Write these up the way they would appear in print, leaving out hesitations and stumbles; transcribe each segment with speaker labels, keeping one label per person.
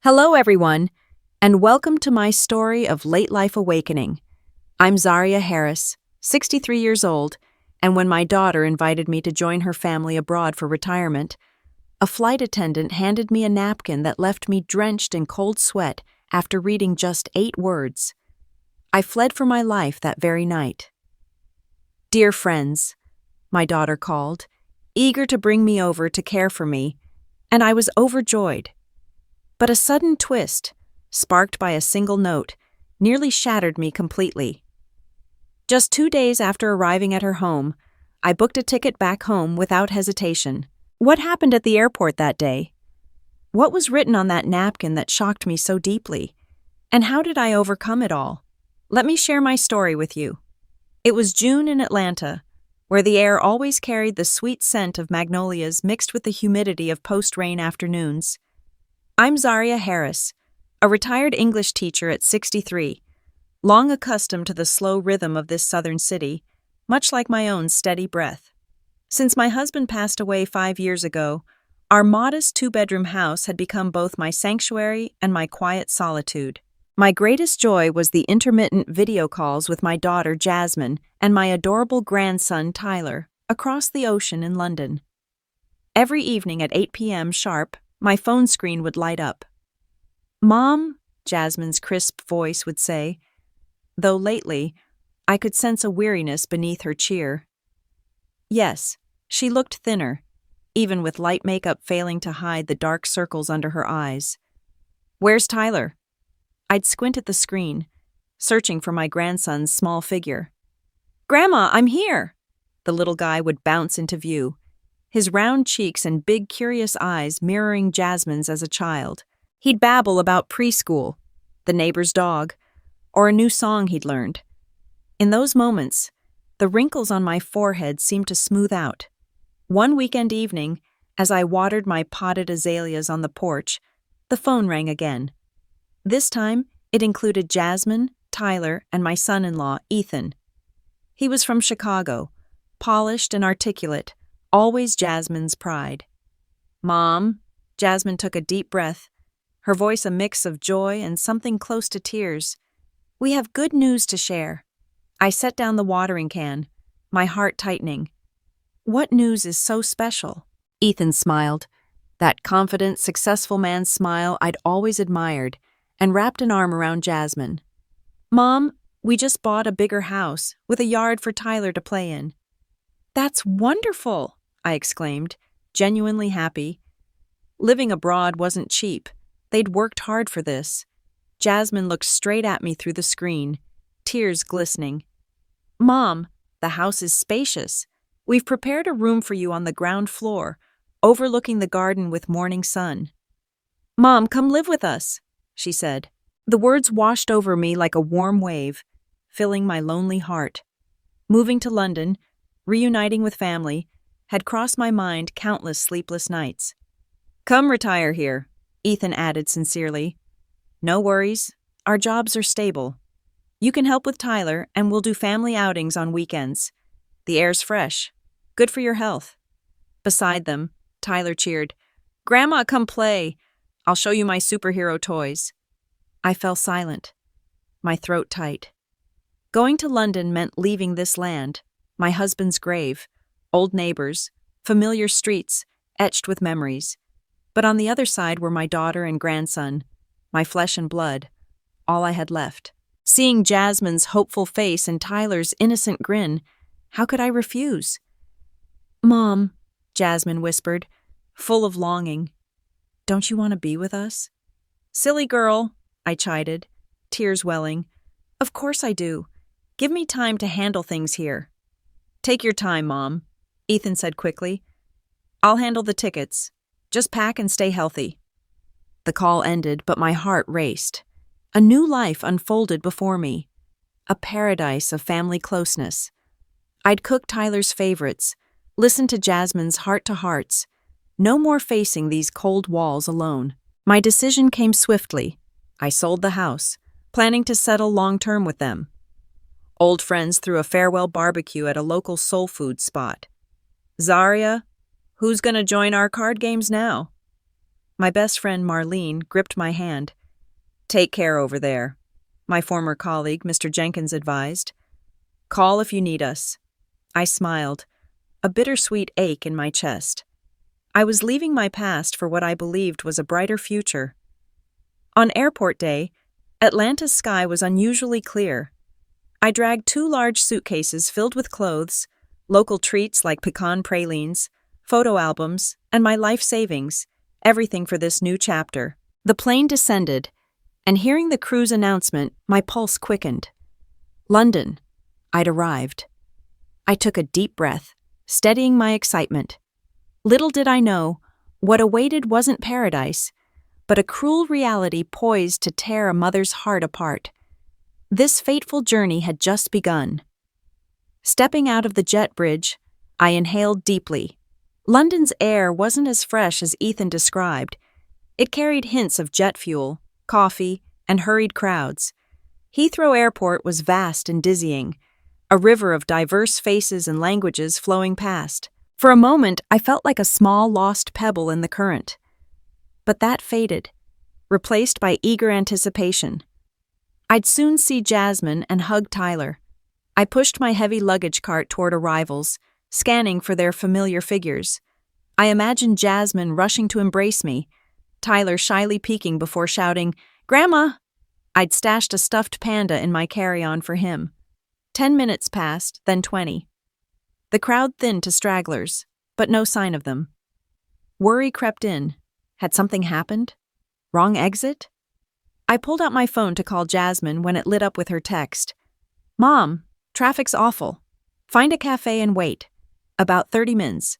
Speaker 1: Hello, everyone, and welcome to my story of late life awakening. I'm Zaria Harris, 63 years old, and when my daughter invited me to join her family abroad for retirement, a flight attendant handed me a napkin that left me drenched in cold sweat after reading just 8 words. I fled for my life that very night. "Dear friends," my daughter called, eager to bring me over to care for me, and I was overjoyed. But a sudden twist, sparked by a single note, nearly shattered me completely. Just 2 days after arriving at her home, I booked a ticket back home without hesitation. What happened at the airport that day? What was written on that napkin that shocked me so deeply? And how did I overcome it all? Let me share my story with you. It was June in Atlanta, where the air always carried the sweet scent of magnolias mixed with the humidity of post-rain afternoons. I'm Zaria Harris, a retired English teacher at 63, long accustomed to the slow rhythm of this southern city, much like my own steady breath. Since my husband passed away 5 years ago, our modest 2-bedroom house had become both my sanctuary and my quiet solitude. My greatest joy was the intermittent video calls with my daughter Jasmine and my adorable grandson Tyler across the ocean in London. Every evening at 8 p.m. sharp, my phone screen would light up. "Mom," Jasmine's crisp voice would say, though lately I could sense a weariness beneath her cheer. Yes, she looked thinner, even with light makeup failing to hide the dark circles under her eyes. "Where's Tyler?" I'd squint at the screen, searching for my grandson's small figure. "Grandma, I'm here!" The little guy would bounce into view, his round cheeks and big curious eyes mirroring Jasmine's as a child. He'd babble about preschool, the neighbor's dog, or a new song he'd learned. In those moments, the wrinkles on my forehead seemed to smooth out. One weekend evening, as I watered my potted azaleas on the porch, the phone rang again. This time, it included Jasmine, Tyler, and my son-in-law, Ethan. He was from Chicago, polished and articulate, always Jasmine's pride. "Mom," Jasmine took a deep breath, her voice a mix of joy and something close to tears. "We have good news to share." I set down the watering can, my heart tightening. "What news is so special?" Ethan smiled, that confident, successful man's smile I'd always admired, and wrapped an arm around Jasmine. "Mom, we just bought a bigger house with a yard for Tyler to play in." "That's wonderful!" I exclaimed, genuinely happy. Living abroad wasn't cheap. They'd worked hard for this. Jasmine looked straight at me through the screen, tears glistening. "Mom, the house is spacious. We've prepared a room for you on the ground floor, overlooking the garden with morning sun." "Mom, come live with us," she said. The words washed over me like a warm wave, filling my lonely heart. Moving to London, reuniting with family, had crossed my mind countless sleepless nights. "Come retire here," Ethan added sincerely. "No worries, our jobs are stable. You can help with Tyler, and we'll do family outings on weekends. The air's fresh, good for your health." Beside them, Tyler cheered, "Grandma, come play. I'll show you my superhero toys." I fell silent, my throat tight. Going to London meant leaving this land, my husband's grave, old neighbors, familiar streets, etched with memories. But on the other side were my daughter and grandson, my flesh and blood, all I had left. Seeing Jasmine's hopeful face and Tyler's innocent grin, how could I refuse? "Mom," Jasmine whispered, full of longing, "don't you want to be with us?" "Silly girl," I chided, tears welling. "Of course I do. Give me time to handle things here." "Take your time, Mom," Ethan said quickly. "I'll handle the tickets. Just pack and stay healthy." The call ended, but my heart raced. A new life unfolded before me. A paradise of family closeness. I'd cook Tyler's favorites, listen to Jasmine's heart-to-hearts. No more facing these cold walls alone. My decision came swiftly. I sold the house, planning to settle long-term with them. Old friends threw a farewell barbecue at a local soul food spot. "Zaria, who's gonna join our card games now?" My best friend Marlene gripped my hand. "Take care over there," my former colleague, Mr. Jenkins, advised. "Call if you need us." I smiled, a bittersweet ache in my chest. I was leaving my past for what I believed was a brighter future. On airport day, Atlanta's sky was unusually clear. I dragged 2 large suitcases filled with clothes, local treats like pecan pralines, photo albums, and my life savings, everything for this new chapter. The plane descended, and hearing the crew's announcement, my pulse quickened. London. I'd arrived. I took a deep breath, steadying my excitement. Little did I know, what awaited wasn't paradise, but a cruel reality poised to tear a mother's heart apart. This fateful journey had just begun. Stepping out of the jet bridge, I inhaled deeply. London's air wasn't as fresh as Ethan described. It carried hints of jet fuel, coffee, and hurried crowds. Heathrow Airport was vast and dizzying, a river of diverse faces and languages flowing past. For a moment, I felt like a small lost pebble in the current. But that faded, replaced by eager anticipation. I'd soon see Jasmine and hug Tyler. I pushed my heavy luggage cart toward arrivals, scanning for their familiar figures. I imagined Jasmine rushing to embrace me, Tyler shyly peeking before shouting, "Grandma!" I'd stashed a stuffed panda in my carry-on for him. 10 minutes passed, then 20. The crowd thinned to stragglers, but no sign of them. Worry crept in. Had something happened? Wrong exit? I pulled out my phone to call Jasmine when it lit up with her text. "Mom, traffic's awful. Find a cafe and wait. About 30 mins.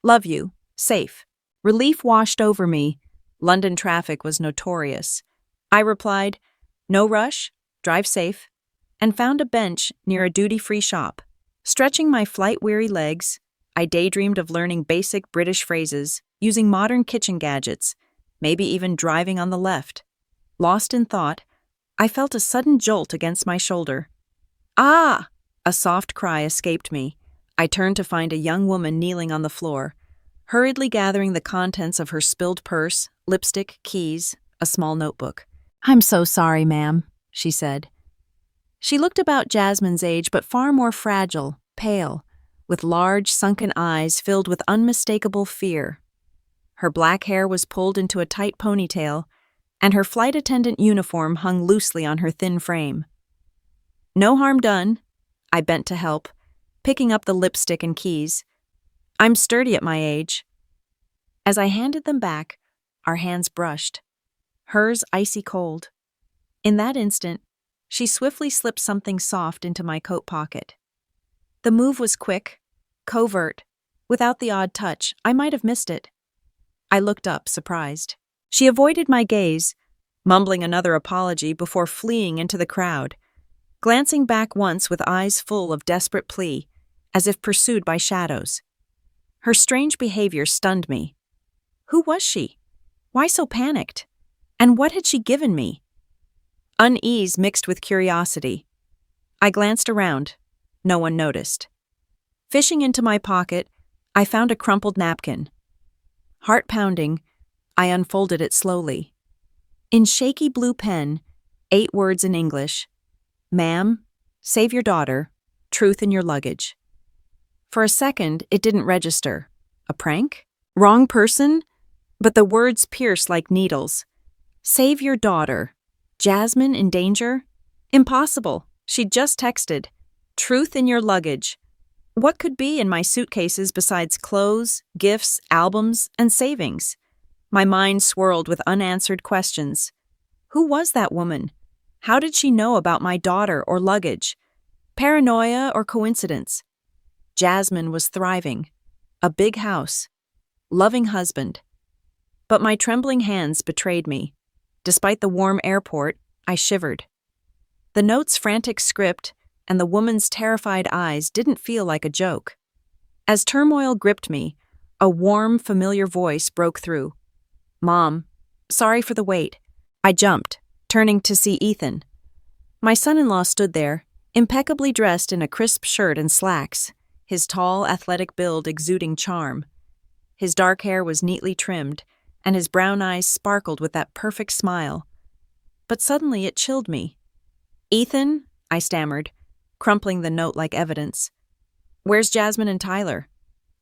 Speaker 1: Love you. Safe." Relief washed over me. London traffic was notorious. I replied, "No rush, drive safe," and found a bench near a duty-free shop. Stretching my flight-weary legs, I daydreamed of learning basic British phrases, using modern kitchen gadgets, maybe even driving on the left. Lost in thought, I felt a sudden jolt against my shoulder. "Ah!" A soft cry escaped me. I turned to find a young woman kneeling on the floor, hurriedly gathering the contents of her spilled purse, lipstick, keys, a small notebook. "I'm so sorry, ma'am," she said. She looked about Jasmine's age, but far more fragile, pale, with large, sunken eyes filled with unmistakable fear. Her black hair was pulled into a tight ponytail, and her flight attendant uniform hung loosely on her thin frame. "No harm done," I bent to help, picking up the lipstick and keys. "I'm sturdy at my age." As I handed them back, our hands brushed, hers icy cold. In that instant, she swiftly slipped something soft into my coat pocket. The move was quick, covert. Without the odd touch, I might have missed it. I looked up, surprised. She avoided my gaze, mumbling another apology before fleeing into the crowd, glancing back once with eyes full of desperate plea, as if pursued by shadows. Her strange behavior stunned me. Who was she? Why so panicked? And what had she given me? Unease mixed with curiosity. I glanced around. No one noticed. Fishing into my pocket, I found a crumpled napkin. Heart pounding, I unfolded it slowly. In shaky blue pen, 8 words in English. "Ma'am, save your daughter. Truth in your luggage." For a second, it didn't register. A prank? Wrong person? But the words pierced like needles. Save your daughter. Jasmine in danger? Impossible. She'd just texted. Truth in your luggage. What could be in my suitcases besides clothes, gifts, albums, and savings? My mind swirled with unanswered questions. Who was that woman? How did she know about my daughter or luggage? Paranoia or coincidence? Jasmine was thriving. A big house. Loving husband. But my trembling hands betrayed me. Despite the warm airport, I shivered. The note's frantic script and the woman's terrified eyes didn't feel like a joke. As turmoil gripped me, a warm, familiar voice broke through. "Mom, sorry for the wait." I jumped, turning to see Ethan. My son-in-law stood there, impeccably dressed in a crisp shirt and slacks, his tall, athletic build exuding charm. His dark hair was neatly trimmed, and his brown eyes sparkled with that perfect smile. But suddenly it chilled me. "Ethan," I stammered, crumpling the note like evidence. "Where's Jasmine and Tyler?"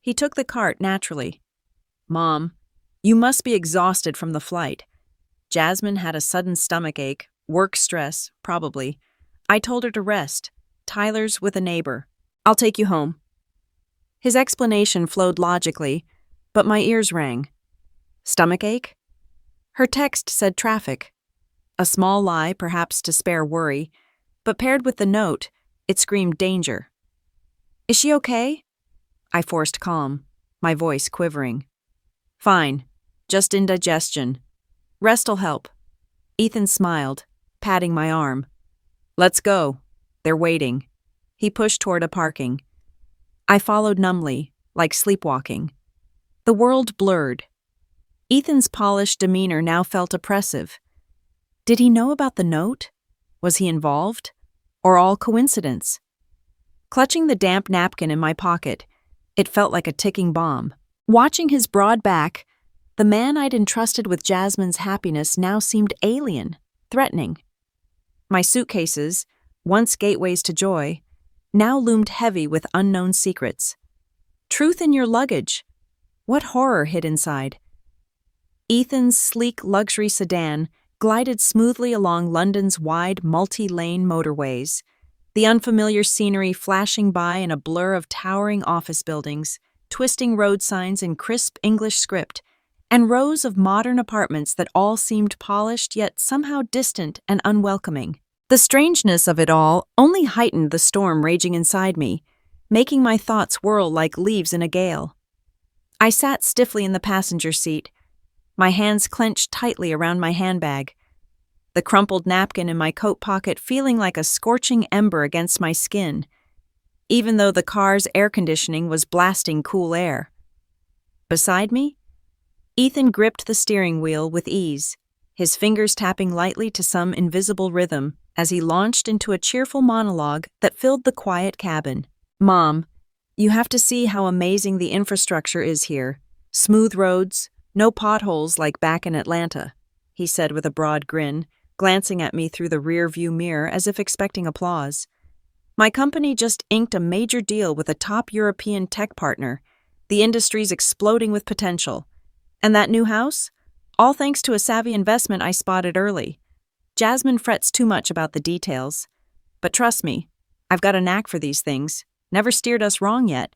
Speaker 1: He took the cart naturally. "Mom, you must be exhausted from the flight." Jasmine had a sudden stomach ache, work stress, probably. I told her to rest. "Tyler's with a neighbor. I'll take you home." His explanation flowed logically, but my ears rang. Stomachache? Her text said traffic. A small lie, perhaps to spare worry, but paired with the note, it screamed danger. "Is she okay?" I forced calm, my voice quivering. "Fine, just indigestion. Rest'll help." Ethan smiled, patting my arm. "Let's go. They're waiting." He pushed toward a parking. I followed numbly, like sleepwalking. The world blurred. Ethan's polished demeanor now felt oppressive. Did he know about the note? Was he involved? Or all coincidence? Clutching the damp napkin in my pocket, it felt like a ticking bomb. Watching his broad back, the man I'd entrusted with Jasmine's happiness now seemed alien, threatening. My suitcases, once gateways to joy, now loomed heavy with unknown secrets. Truth in your luggage. What horror hid inside? Ethan's sleek luxury sedan glided smoothly along London's wide, multi-lane motorways, the unfamiliar scenery flashing by in a blur of towering office buildings, twisting road signs in crisp English script, and rows of modern apartments that all seemed polished yet somehow distant and unwelcoming. The strangeness of it all only heightened the storm raging inside me, making my thoughts whirl like leaves in a gale. I sat stiffly in the passenger seat, my hands clenched tightly around my handbag, the crumpled napkin in my coat pocket feeling like a scorching ember against my skin, even though the car's air conditioning was blasting cool air. Beside me, Ethan gripped the steering wheel with ease, his fingers tapping lightly to some invisible rhythm as he launched into a cheerful monologue that filled the quiet cabin. "Mom, you have to see how amazing the infrastructure is here. Smooth roads, no potholes like back in Atlanta," he said with a broad grin, glancing at me through the rear-view mirror as if expecting applause. "My company just inked a major deal with a top European tech partner. The industry's exploding with potential. And that new house? All thanks to a savvy investment I spotted early. Jasmine frets too much about the details. But trust me, I've got a knack for these things. Never steered us wrong yet."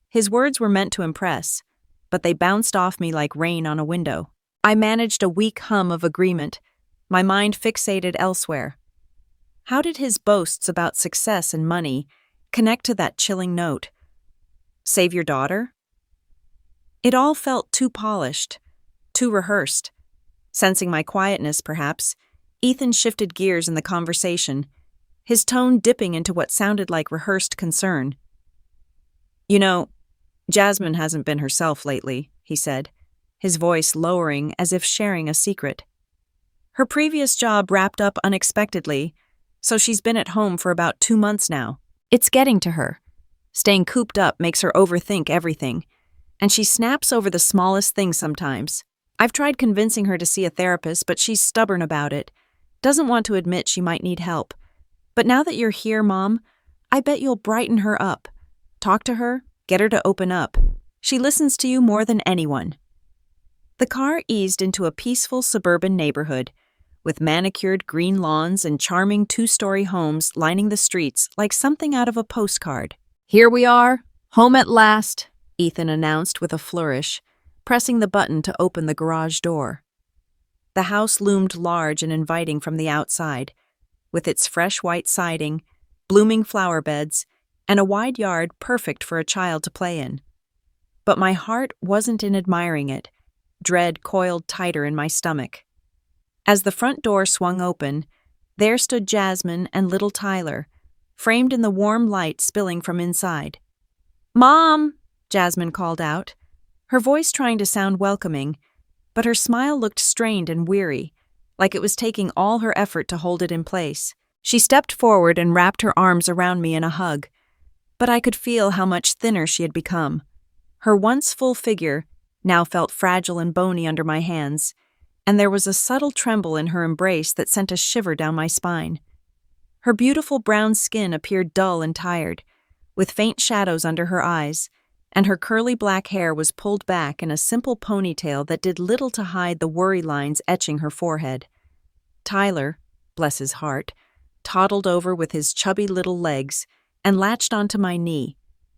Speaker 1: His words were meant to impress, but they bounced off me like rain on a window. I managed a weak hum of agreement, my mind fixated elsewhere. How did his boasts about success and money connect to that chilling note? Save your daughter? It all felt too polished, too rehearsed. Sensing my quietness, perhaps, Ethan shifted gears in the conversation, his tone dipping into what sounded like rehearsed concern. "You know, Jasmine hasn't been herself lately," he said, his voice lowering as if sharing a secret. "Her previous job wrapped up unexpectedly, so she's been at home for about 2 months now. It's getting to her. Staying cooped up makes her overthink everything, and she snaps over the smallest things sometimes. I've tried convincing her to see a therapist, but she's stubborn about it. Doesn't want to admit she might need help. But now that you're here, Mom, I bet you'll brighten her up. Talk to her, get her to open up. She listens to you more than anyone." The car eased into a peaceful suburban neighborhood, with manicured green lawns and charming 2-story homes lining the streets like something out of a postcard. "Here we are, home at last," Ethan announced with a flourish, pressing the button to open the garage door. The house loomed large and inviting from the outside, with its fresh white siding, blooming flower beds, and a wide yard perfect for a child to play in. But my heart wasn't in admiring it. Dread coiled tighter in my stomach. As the front door swung open, there stood Jasmine and little Tyler, framed in the warm light spilling from inside. "Mom!" Jasmine called out, her voice trying to sound welcoming, but her smile looked strained and weary, like it was taking all her effort to hold it in place. She stepped forward and wrapped her arms around me in a hug, but I could feel how much thinner she had become. Her once full figure now felt fragile and bony under my hands, and there was a subtle tremble in her embrace that sent a shiver down my spine. Her beautiful brown skin appeared dull and tired, with faint shadows under her eyes, and her curly black hair was pulled back in a simple ponytail that did little to hide the worry lines etching her forehead. Tyler, bless his heart, toddled over with his chubby little legs and latched onto my knee,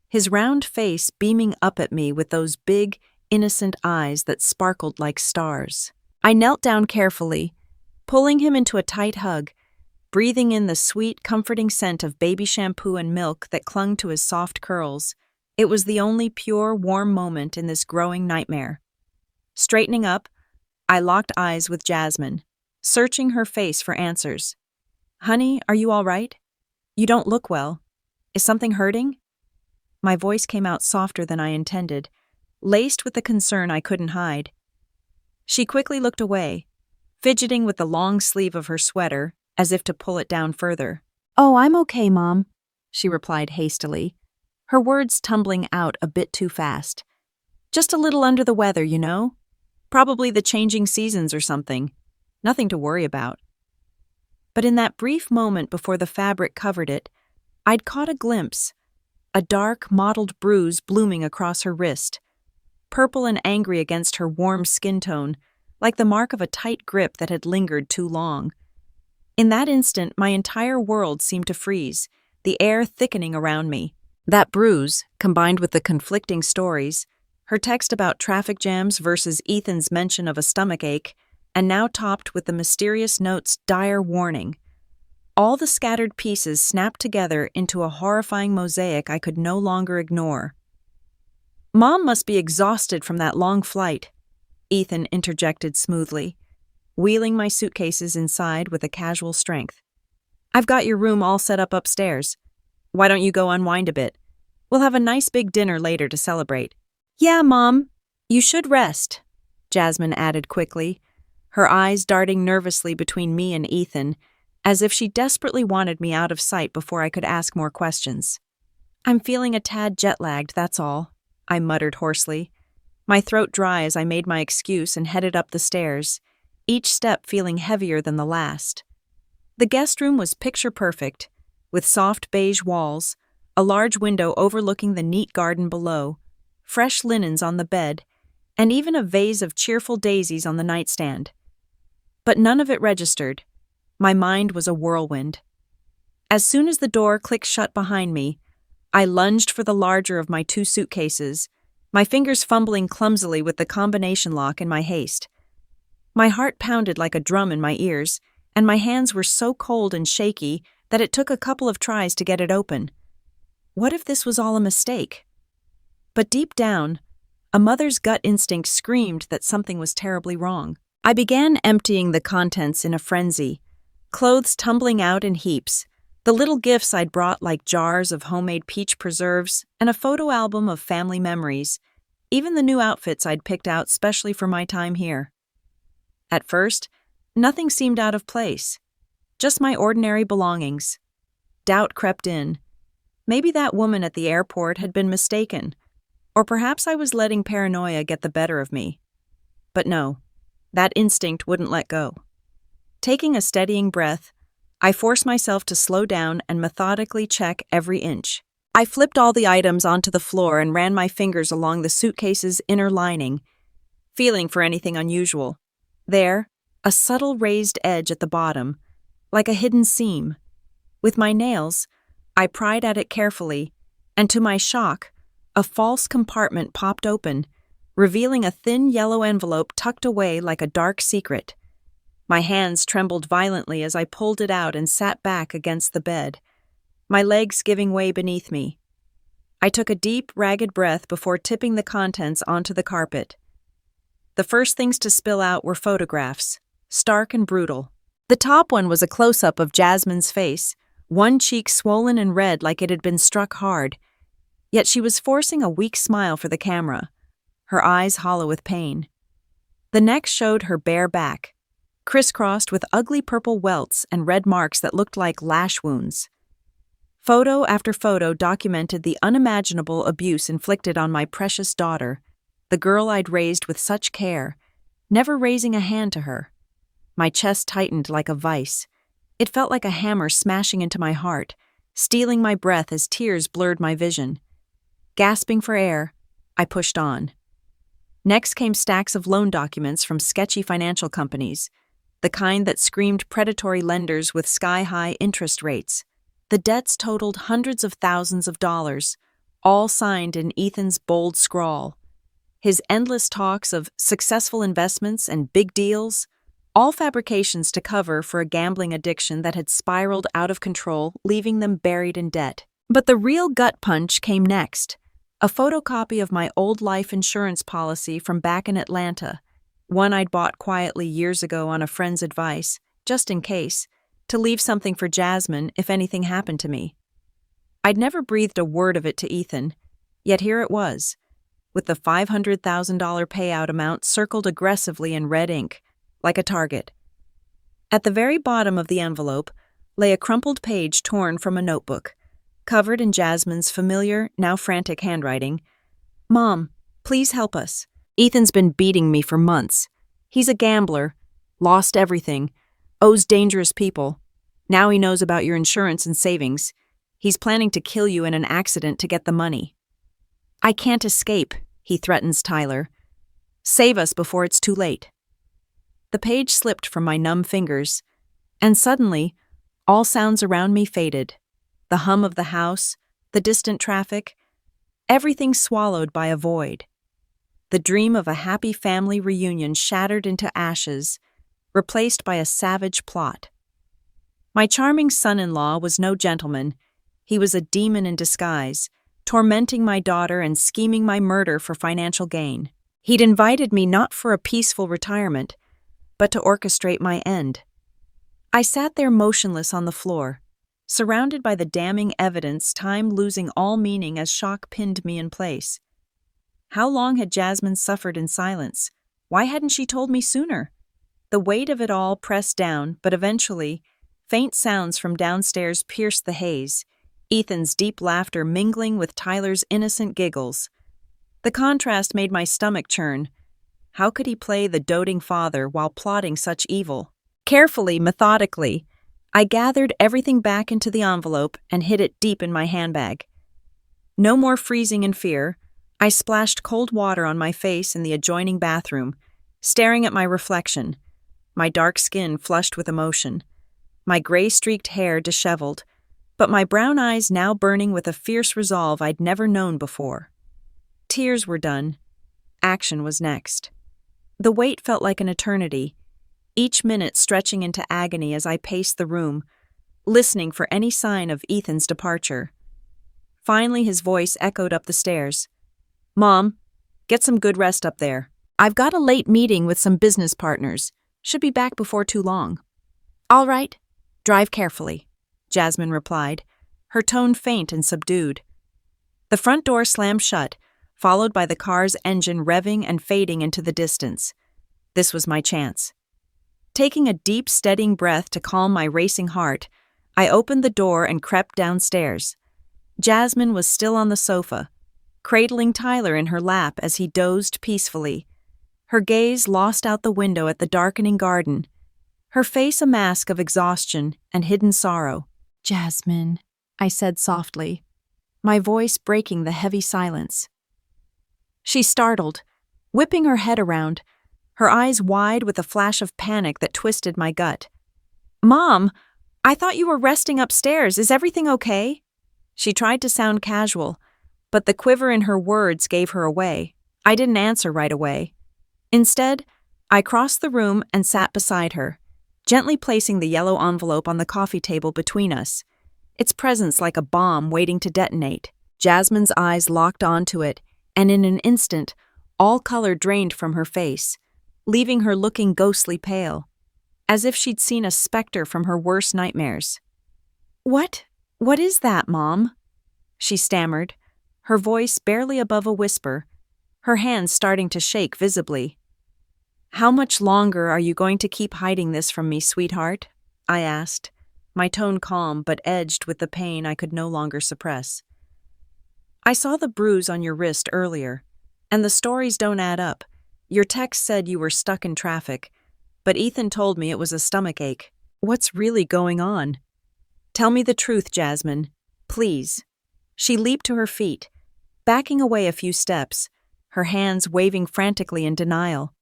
Speaker 1: his round face beaming up at me with those big, innocent eyes that sparkled like stars. I knelt down carefully, pulling him into a tight hug, breathing in the sweet, comforting scent of baby shampoo and milk that clung to his soft curls. It was the only pure, warm moment in this growing nightmare. Straightening up, I locked eyes with Jasmine, searching her face for answers. "Honey, are you all right? You don't look well. Is something hurting?" My voice came out softer than I intended, laced with the concern I couldn't hide. She quickly looked away, fidgeting with the long sleeve of her sweater, as if to pull it down further. "Oh, I'm okay, Mom," she replied hastily, her words tumbling out a bit too fast. "Just a little under the weather, you know? Probably the changing seasons or something. Nothing to worry about." But in that brief moment before the fabric covered it, I'd caught a glimpse, a dark, mottled bruise blooming across her wrist, purple and angry against her warm skin tone, like the mark of a tight grip that had lingered too long. In that instant, my entire world seemed to freeze, the air thickening around me. That bruise, combined with the conflicting stories, her text about traffic jams versus Ethan's mention of a stomachache, and now topped with the mysterious note's dire warning. All the scattered pieces snapped together into a horrifying mosaic I could no longer ignore. "Mom must be exhausted from that long flight," Ethan interjected smoothly, wheeling my suitcases inside with a casual strength. "I've got your room all set up upstairs. Why don't you go unwind a bit? We'll have a nice big dinner later to celebrate." "Yeah, Mom, you should rest," Jasmine added quickly, her eyes darting nervously between me and Ethan, as if she desperately wanted me out of sight before I could ask more questions. "I'm feeling a tad jet-lagged, that's all," I muttered hoarsely, my throat dry as I made my excuse and headed up the stairs, each step feeling heavier than the last. The guest room was picture-perfect, with soft beige walls, a large window overlooking the neat garden below, fresh linens on the bed, and even a vase of cheerful daisies on the nightstand. But none of it registered. My mind was a whirlwind. As soon as the door clicked shut behind me, I lunged for the larger of my two suitcases, my fingers fumbling clumsily with the combination lock in my haste. My heart pounded like a drum in my ears, and my hands were so cold and shaky that it took a couple of tries to get it open. What if this was all a mistake? But deep down, a mother's gut instinct screamed that something was terribly wrong. I began emptying the contents in a frenzy, clothes tumbling out in heaps, the little gifts I'd brought like jars of homemade peach preserves and a photo album of family memories, even the new outfits I'd picked out specially for my time here. At first, nothing seemed out of place, just my ordinary belongings. Doubt crept in. Maybe that woman at the airport had been mistaken, or perhaps I was letting paranoia get the better of me. But no, that instinct wouldn't let go. Taking a steadying breath, I forced myself to slow down and methodically check every inch. I flipped all the items onto the floor and ran my fingers along the suitcase's inner lining, feeling for anything unusual. There, a subtle raised edge at the bottom, like a hidden seam. With my nails, I pried at it carefully, and to my shock, a false compartment popped open, revealing a thin yellow envelope tucked away like a dark secret. My hands trembled violently as I pulled it out and sat back against the bed, my legs giving way beneath me. I took a deep, ragged breath before tipping the contents onto the carpet. The first things to spill out were photographs, stark and brutal. The top one was a close-up of Jasmine's face, one cheek swollen and red like it had been struck hard, yet she was forcing a weak smile for the camera, her eyes hollow with pain. The next showed her bare back, crisscrossed with ugly purple welts and red marks that looked like lash wounds. Photo after photo documented the unimaginable abuse inflicted on my precious daughter, the girl I'd raised with such care, never raising a hand to her. My chest tightened like a vice. It felt like a hammer smashing into my heart, stealing my breath as tears blurred my vision. Gasping for air, I pushed on. Next came stacks of loan documents from sketchy financial companies, the kind that screamed predatory lenders with sky-high interest rates. The debts totaled hundreds of thousands of dollars, all signed in Ethan's bold scrawl. His endless talks of successful investments and big deals, all fabrications to cover for a gambling addiction that had spiraled out of control, leaving them buried in debt. But the real gut punch came next. A photocopy of my old life insurance policy from back in Atlanta, one I'd bought quietly years ago on a friend's advice, just in case, to leave something for Jasmine if anything happened to me. I'd never breathed a word of it to Ethan, yet here it was, with the $500,000 payout amount circled aggressively in red ink, like a target. At the very bottom of the envelope lay a crumpled page torn from a notebook, covered in Jasmine's familiar, now frantic handwriting. "Mom, please help us. Ethan's been beating me for months. He's a gambler, lost everything, owes dangerous people. Now he knows about your insurance and savings. He's planning to kill you in an accident to get the money. I can't escape," he threatens Tyler. "Save us before it's too late." The page slipped from my numb fingers, and suddenly, all sounds around me faded. The hum of the house, the distant traffic, everything swallowed by a void. The dream of a happy family reunion shattered into ashes, replaced by a savage plot. My charming son-in-law was no gentleman. He was a demon in disguise, tormenting my daughter and scheming my murder for financial gain. He'd invited me not for a peaceful retirement, but to orchestrate my end. I sat there motionless on the floor, surrounded by the damning evidence, time losing all meaning as shock pinned me in place. How long had Jasmine suffered in silence? Why hadn't she told me sooner? The weight of it all pressed down, but eventually, faint sounds from downstairs pierced the haze, Ethan's deep laughter mingling with Tyler's innocent giggles. The contrast made my stomach churn. How could he play the doting father while plotting such evil? Carefully, methodically, I gathered everything back into the envelope and hid it deep in my handbag. No more freezing in fear. I splashed cold water on my face in the adjoining bathroom, staring at my reflection, my dark skin flushed with emotion, my gray-streaked hair disheveled, but my brown eyes now burning with a fierce resolve I'd never known before. Tears were done. Action was next. The wait felt like an eternity, each minute stretching into agony as I paced the room, listening for any sign of Ethan's departure. Finally, his voice echoed up the stairs. "Mom, get some good rest up there. I've got a late meeting with some business partners. Should be back before too long." "All right. Drive carefully," Jasmine replied, her tone faint and subdued. The front door slammed shut, followed by the car's engine revving and fading into the distance. This was my chance. Taking a deep, steadying breath to calm my racing heart, I opened the door and crept downstairs. Jasmine was still on the sofa, cradling Tyler in her lap as he dozed peacefully, her gaze lost out the window at the darkening garden, her face a mask of exhaustion and hidden sorrow. "Jasmine," I said softly, my voice breaking the heavy silence. She startled, whipping her head around, her eyes wide with a flash of panic that twisted my gut. "Mom, I thought you were resting upstairs. Is everything okay?" She tried to sound casual, but the quiver in her words gave her away. I didn't answer right away. Instead, I crossed the room and sat beside her, gently placing the yellow envelope on the coffee table between us, its presence like a bomb waiting to detonate. Jasmine's eyes locked onto it, and in an instant, all color drained from her face, leaving her looking ghostly pale, as if she'd seen a specter from her worst nightmares. What is that, Mom?" she stammered, her voice barely above a whisper, her hands starting to shake visibly. "How much longer are you going to keep hiding this from me, sweetheart?" I asked, my tone calm but edged with the pain I could no longer suppress. "I saw the bruise on your wrist earlier. And the stories don't add up. Your text said you were stuck in traffic, but Ethan told me it was a stomachache. What's really going on? Tell me the truth, Jasmine. Please. She leaped to her feet, backing away a few steps, her hands waving frantically in denial.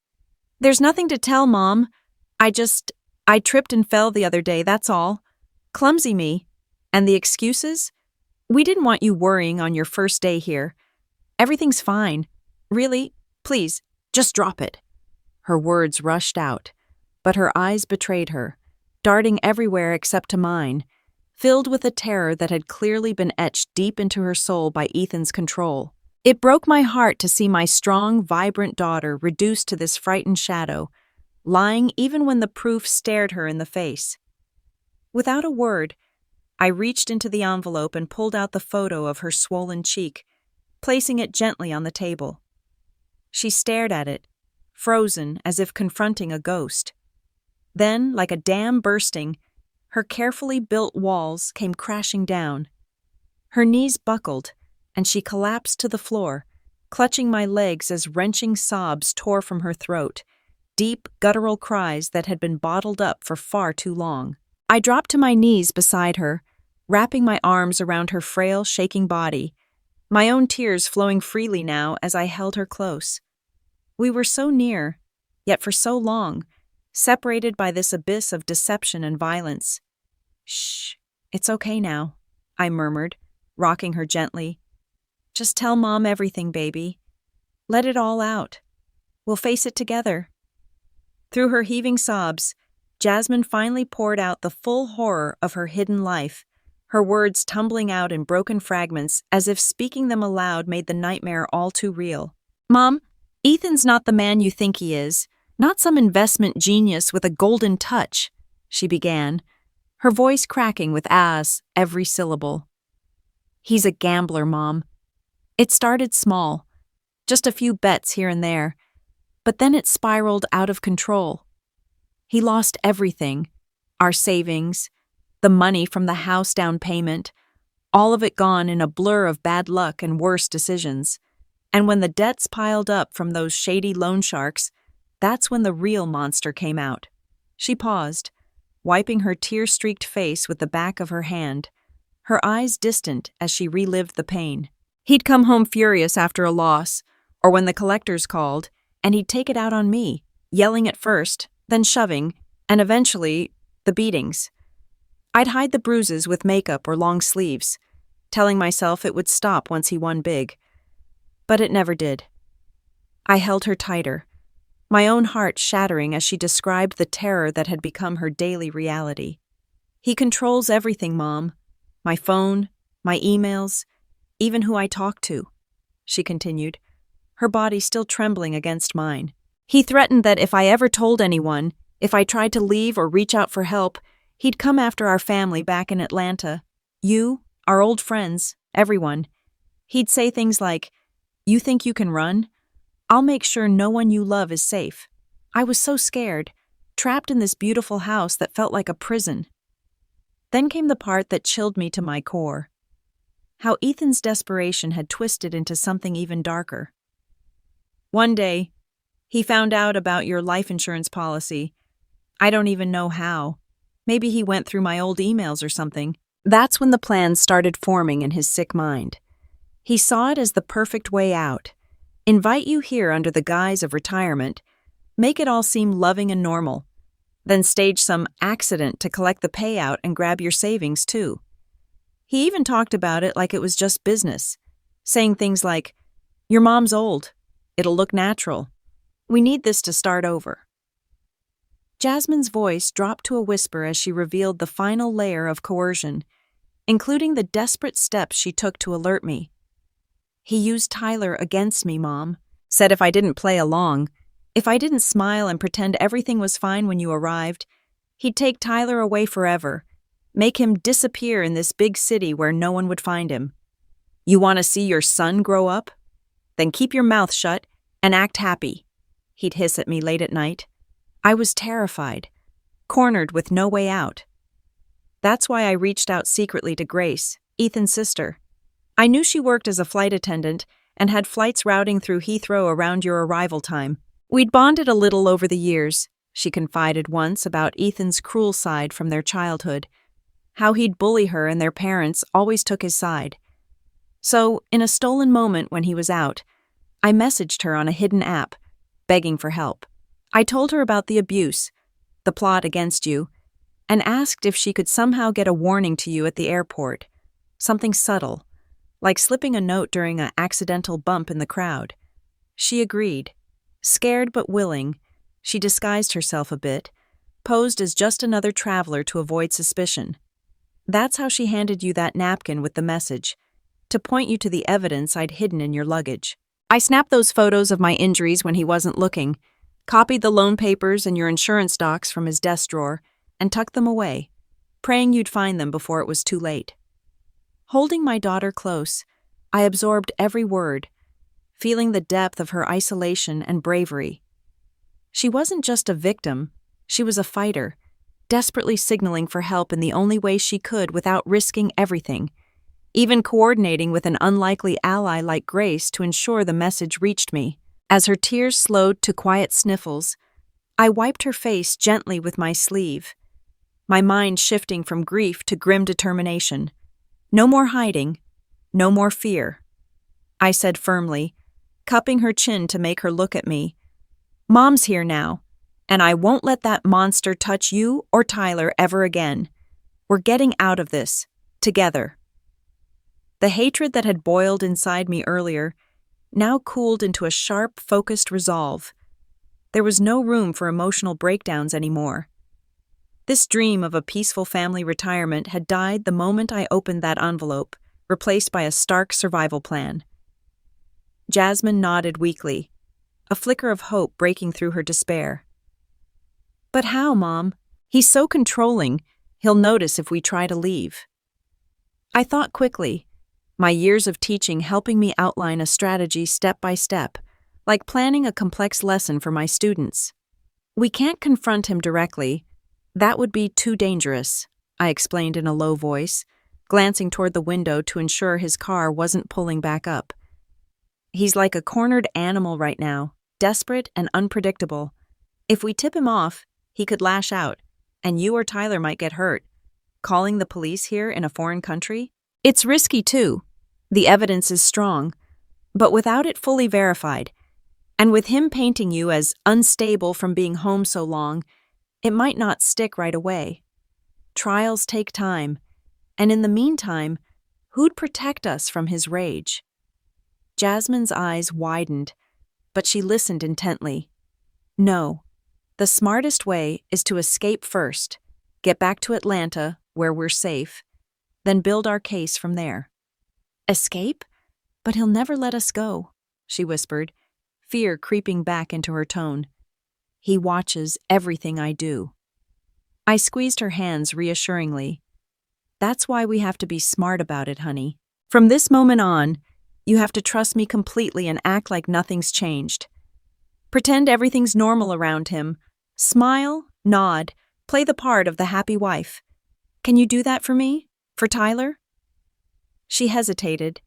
Speaker 1: There's nothing to tell, Mom. I tripped and fell the other day, that's all. Clumsy me. And the excuses? We didn't want you worrying on your first day here. Everything's fine. Really? Please, just drop it. Her words rushed out, but her eyes betrayed her, darting everywhere except to mine, filled with a terror that had clearly been etched deep into her soul by Ethan's control. It broke my heart to see my strong, vibrant daughter reduced to this frightened shadow, lying even when the proof stared her in the face. Without a word, I reached into the envelope and pulled out the photo of her swollen cheek, placing it gently on the table. She stared at it, frozen as if confronting a ghost. Then, like a dam bursting, her carefully built walls came crashing down. Her knees buckled, and she collapsed to the floor, clutching my legs as wrenching sobs tore from her throat, deep, guttural cries that had been bottled up for far too long. I dropped to my knees beside her, wrapping my arms around her frail, shaking body, my own tears flowing freely now as I held her close. We were so near, yet for so long, separated by this abyss of deception and violence. Shh, it's okay now, I murmured, rocking her gently. Just tell Mom everything, baby. Let it all out. We'll face it together. Through her heaving sobs, Jasmine finally poured out the full horror of her hidden life, her words tumbling out in broken fragments as if speaking them aloud made the nightmare all too real. Mom, Ethan's not the man you think he is, not some investment genius with a golden touch, she began, her voice cracking with ahs every syllable. He's a gambler, Mom. It started small, just a few bets here and there, but then it spiraled out of control. He lost everything, our savings, the money from the house down payment, all of it gone in a blur of bad luck and worse decisions. And when the debts piled up from those shady loan sharks, that's when the real monster came out. She paused, wiping her tear-streaked face with the back of her hand, her eyes distant as she relived the pain. He'd come home furious after a loss, or when the collectors called, and he'd take it out on me, yelling at first, then shoving, and eventually, the beatings. I'd hide the bruises with makeup or long sleeves, telling myself it would stop once he won big. But it never did. I held her tighter, my own heart shattering as she described the terror that had become her daily reality. He controls everything, Mom. My phone, my emails, even who I talk to, she continued, her body still trembling against mine. He threatened that if I ever told anyone, if I tried to leave or reach out for help, he'd come after our family back in Atlanta. You, our old friends, everyone. He'd say things like, "You think you can run? I'll make sure no one you love is safe." I was so scared, trapped in this beautiful house that felt like a prison. Then came the part that chilled me to my core. How Ethan's desperation had twisted into something even darker. One day, he found out about your life insurance policy. I don't even know how. Maybe he went through my old emails or something. That's when the plans started forming in his sick mind. He saw it as the perfect way out. Invite you here under the guise of retirement, make it all seem loving and normal, then stage some accident to collect the payout and grab your savings too. He even talked about it like it was just business, saying things like, "Your mom's old. It'll look natural. We need this to start over." Jasmine's voice dropped to a whisper as she revealed the final layer of coercion, including the desperate steps she took to alert me. He used Tyler against me, Mom. Said if I didn't play along, if I didn't smile and pretend everything was fine when you arrived, he'd take Tyler away forever, make him disappear in this big city where no one would find him. You want to see your son grow up? Then keep your mouth shut and act happy, he'd hiss at me late at night. I was terrified, cornered with no way out. That's why I reached out secretly to Grace, Ethan's sister. I knew she worked as a flight attendant and had flights routing through Heathrow around your arrival time. We'd bonded a little over the years, she confided once about Ethan's cruel side from their childhood, how he'd bully her and their parents always took his side. So, in a stolen moment when he was out, I messaged her on a hidden app, begging for help. I told her about the abuse, the plot against you, and asked if she could somehow get a warning to you at the airport, something subtle, like slipping a note during an accidental bump in the crowd. She agreed. Scared but willing, she disguised herself a bit, posed as just another traveler to avoid suspicion. That's how she handed you that napkin with the message, to point you to the evidence I'd hidden in your luggage. I snapped those photos of my injuries when he wasn't looking, copied the loan papers and your insurance docs from his desk drawer, and tucked them away, praying you'd find them before it was too late. Holding my daughter close, I absorbed every word, feeling the depth of her isolation and bravery. She wasn't just a victim, she was a fighter, desperately signaling for help in the only way she could without risking everything, even coordinating with an unlikely ally like Grace to ensure the message reached me. As her tears slowed to quiet sniffles, I wiped her face gently with my sleeve, my mind shifting from grief to grim determination. No more hiding, no more fear, I said firmly, cupping her chin to make her look at me. Mom's here now, and I won't let that monster touch you or Tyler ever again. We're getting out of this, together. The hatred that had boiled inside me earlier now cooled into a sharp, focused resolve. There was no room for emotional breakdowns anymore. This dream of a peaceful family retirement had died the moment I opened that envelope, replaced by a stark survival plan. Jasmine nodded weakly, a flicker of hope breaking through her despair. But how, Mom? He's so controlling, he'll notice if we try to leave. I thought quickly, my years of teaching helping me outline a strategy step by step, like planning a complex lesson for my students. We can't confront him directly. That would be too dangerous, I explained in a low voice, glancing toward the window to ensure his car wasn't pulling back up. He's like a cornered animal right now, desperate and unpredictable. If we tip him off, he could lash out, and you or Tyler might get hurt. Calling the police here in a foreign country? It's risky too. The evidence is strong, but without it fully verified, and with him painting you as unstable from being home so long, it might not stick right away. Trials take time, and in the meantime, who'd protect us from his rage? Jasmine's eyes widened, but she listened intently. No, the smartest way is to escape first, get back to Atlanta, where we're safe, then build our case from there. Escape? But he'll never let us go, she whispered, fear creeping back into her tone. He watches everything I do. I squeezed her hands reassuringly. That's why we have to be smart about it, honey. From this moment on, you have to trust me completely and act like nothing's changed. Pretend everything's normal around him. Smile, nod, play the part of the happy wife. Can you do that for me? For Tyler? She hesitated,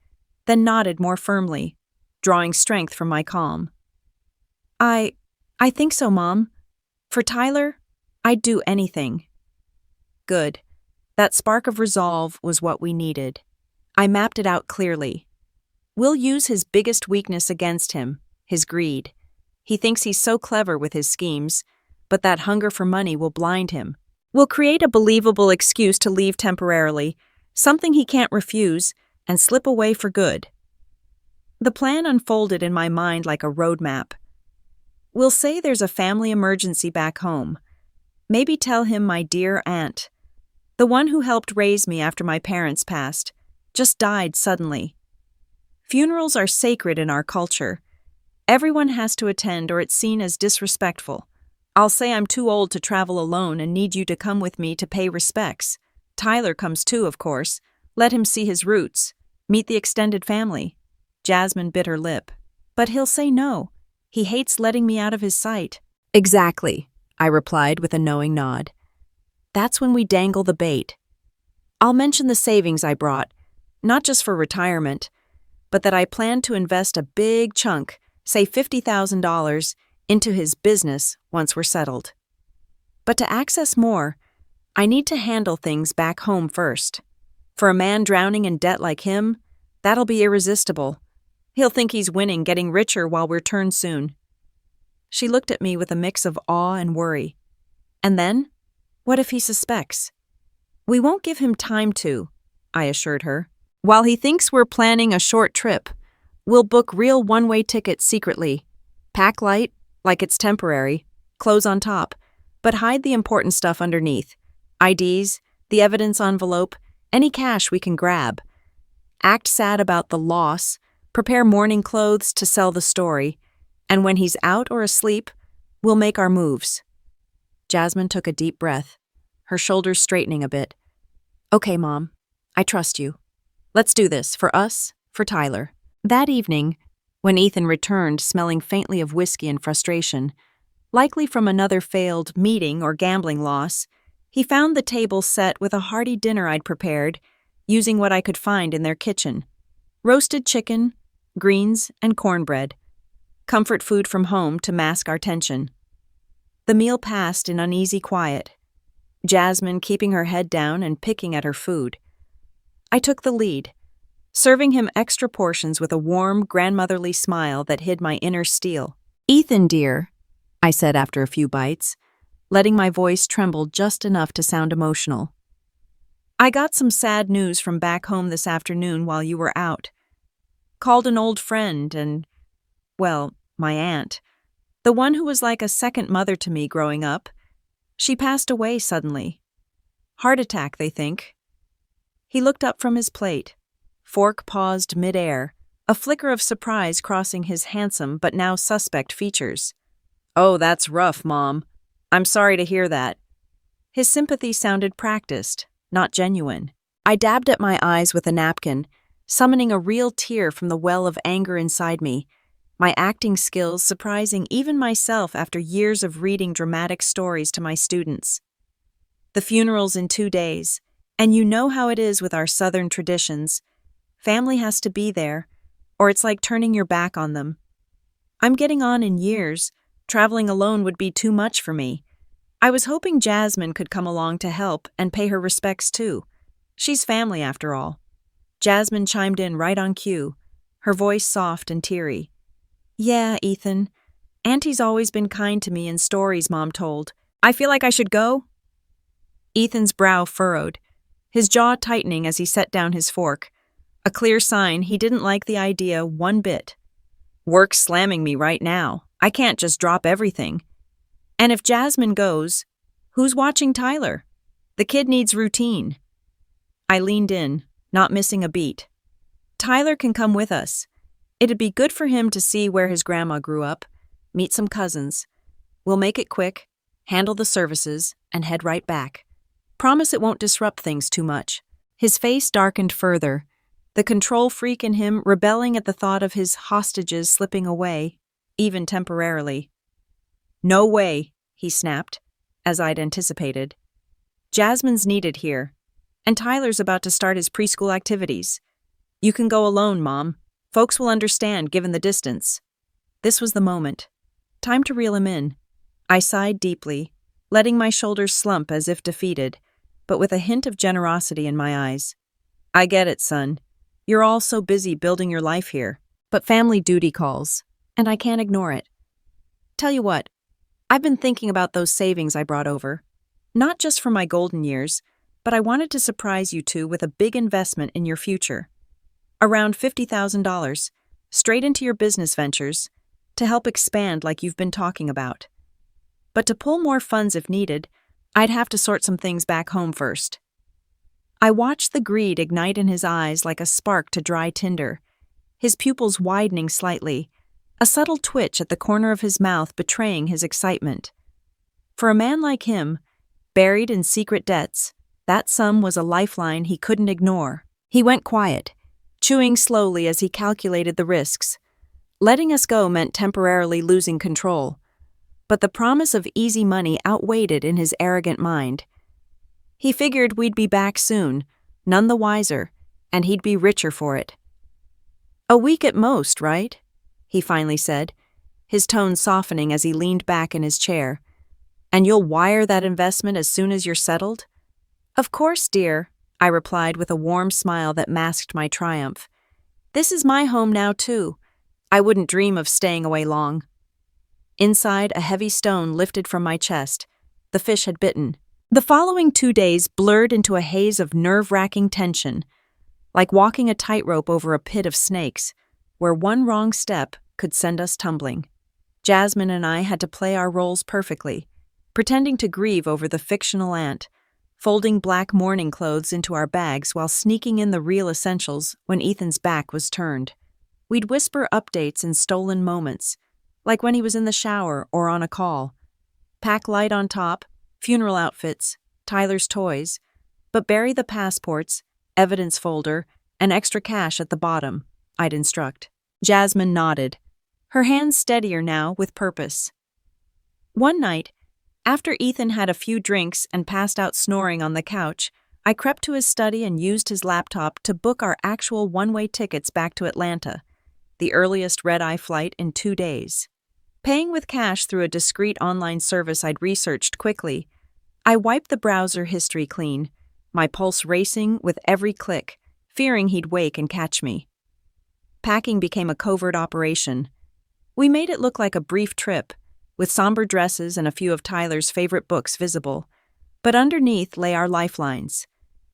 Speaker 1: then nodded more firmly, drawing strength from my calm. I think so, Mom. For Tyler, I'd do anything. Good. That spark of resolve was what we needed. I mapped it out clearly. We'll use his biggest weakness against him, his greed. He thinks he's so clever with his schemes, but that hunger for money will blind him. We'll create a believable excuse to leave temporarily, something he can't refuse, and slip away for good. The plan unfolded in my mind like a roadmap. We'll say there's a family emergency back home. Maybe tell him my dear aunt, the one who helped raise me after my parents passed, just died suddenly. Funerals are sacred in our culture. Everyone has to attend or it's seen as disrespectful. I'll say I'm too old to travel alone and need you to come with me to pay respects. Tyler comes too, of course. Let him see his roots. Meet the extended family. Jasmine bit her lip. But he'll say no. He hates letting me out of his sight. Exactly, I replied with a knowing nod. That's when we dangle the bait. I'll mention the savings I brought, not just for retirement, but that I planned to invest a big chunk, say $50,000, into his business once we're settled. But to access more, I need to handle things back home first. For a man drowning in debt like him, that'll be irresistible. He'll think he's winning, getting richer while we're turned soon. She looked at me with a mix of awe and worry. And then? What if he suspects? We won't give him time to, I assured her. While he thinks we're planning a short trip, we'll book real one-way tickets secretly. Pack light, like it's temporary, clothes on top, but hide the important stuff underneath. IDs, the evidence envelope, any cash we can grab. Act sad about the loss, prepare mourning clothes to sell the story, and when he's out or asleep, we'll make our moves. Jasmine took a deep breath, her shoulders straightening a bit. Okay, Mom, I trust you. Let's do this, for us, for Tyler. That evening, when Ethan returned smelling faintly of whiskey and frustration, likely from another failed meeting or gambling loss, he found the table set with a hearty dinner I'd prepared, using what I could find in their kitchen. Roasted chicken, greens, and cornbread. Comfort food from home to mask our tension. The meal passed in uneasy quiet, Jasmine keeping her head down and picking at her food. I took the lead, serving him extra portions with a warm, grandmotherly smile that hid my inner steel. Ethan, dear, I said after a few bites, letting my voice tremble just enough to sound emotional. I got some sad news from back home this afternoon while you were out. Called an old friend and, well, my aunt, the one who was like a second mother to me growing up. She passed away suddenly. Heart attack, they think. He looked up from his plate, fork paused mid-air, a flicker of surprise crossing his handsome but now suspect features. Oh, that's rough, Mom. I'm sorry to hear that. His sympathy sounded practiced, not genuine. I dabbed at my eyes with a napkin, summoning a real tear from the well of anger inside me, my acting skills surprising even myself after years of reading dramatic stories to my students. The funeral's in 2 days, and you know how it is with our Southern traditions. Family has to be there, or it's like turning your back on them. I'm getting on in years. Traveling alone would be too much for me. I was hoping Jasmine could come along to help and pay her respects too. She's family after all. Jasmine chimed in right on cue, her voice soft and teary. Yeah, Ethan. Auntie's always been kind to me in stories Mom told. I feel like I should go? Ethan's brow furrowed, his jaw tightening as he set down his fork, a clear sign he didn't like the idea one bit. Work's slamming me right now. I can't just drop everything. And if Jasmine goes, who's watching Tyler? The kid needs routine. I leaned in, not missing a beat. Tyler can come with us. It'd be good for him to see where his grandma grew up, meet some cousins. We'll make it quick, handle the services, and head right back. Promise it won't disrupt things too much. His face darkened further, the control freak in him rebelling at the thought of his hostages slipping away, even temporarily. No way, he snapped, as I'd anticipated. Jasmine's needed here, and Tyler's about to start his preschool activities. You can go alone, Mom. Folks will understand given the distance. This was the moment. Time to reel him in. I sighed deeply, letting my shoulders slump as if defeated, but with a hint of generosity in my eyes. I get it, son. You're all so busy building your life here, but family duty calls, and I can't ignore it. Tell you what, I've been thinking about those savings I brought over. Not just for my golden years, but I wanted to surprise you two with a big investment in your future. Around $50,000, straight into your business ventures, to help expand like you've been talking about. But to pull more funds if needed, I'd have to sort some things back home first. I watched the greed ignite in his eyes like a spark to dry tinder, his pupils widening slightly, a subtle twitch at the corner of his mouth betraying his excitement. For a man like him, buried in secret debts, that sum was a lifeline he couldn't ignore. He went quiet, chewing slowly as he calculated the risks. Letting us go meant temporarily losing control, but the promise of easy money outweighed it in his arrogant mind. He figured we'd be back soon, none the wiser, and he'd be richer for it. A week at most, right? He finally said, his tone softening as he leaned back in his chair. And you'll wire that investment as soon as you're settled? Of course, dear, I replied with a warm smile that masked my triumph. This is my home now, too. I wouldn't dream of staying away long. Inside, a heavy stone lifted from my chest. The fish had bitten. The following 2 days blurred into a haze of nerve-wracking tension, like walking a tightrope over a pit of snakes, where one wrong step could send us tumbling. Jasmine and I had to play our roles perfectly, pretending to grieve over the fictional aunt, folding black mourning clothes into our bags while sneaking in the real essentials when Ethan's back was turned. We'd whisper updates in stolen moments, like when he was in the shower or on a call. Pack light on top, funeral outfits, Tyler's toys, but bury the passports, evidence folder, and extra cash at the bottom, I'd instruct. Jasmine nodded, her hands steadier now with purpose. One night, after Ethan had a few drinks and passed out snoring on the couch, I crept to his study and used his laptop to book our actual one-way tickets back to Atlanta, the earliest red-eye flight in 2 days. Paying with cash through a discreet online service I'd researched quickly, I wiped the browser history clean, my pulse racing with every click, fearing he'd wake and catch me. Packing became a covert operation. We made it look like a brief trip, with somber dresses and a few of Tyler's favorite books visible, but underneath lay our lifelines,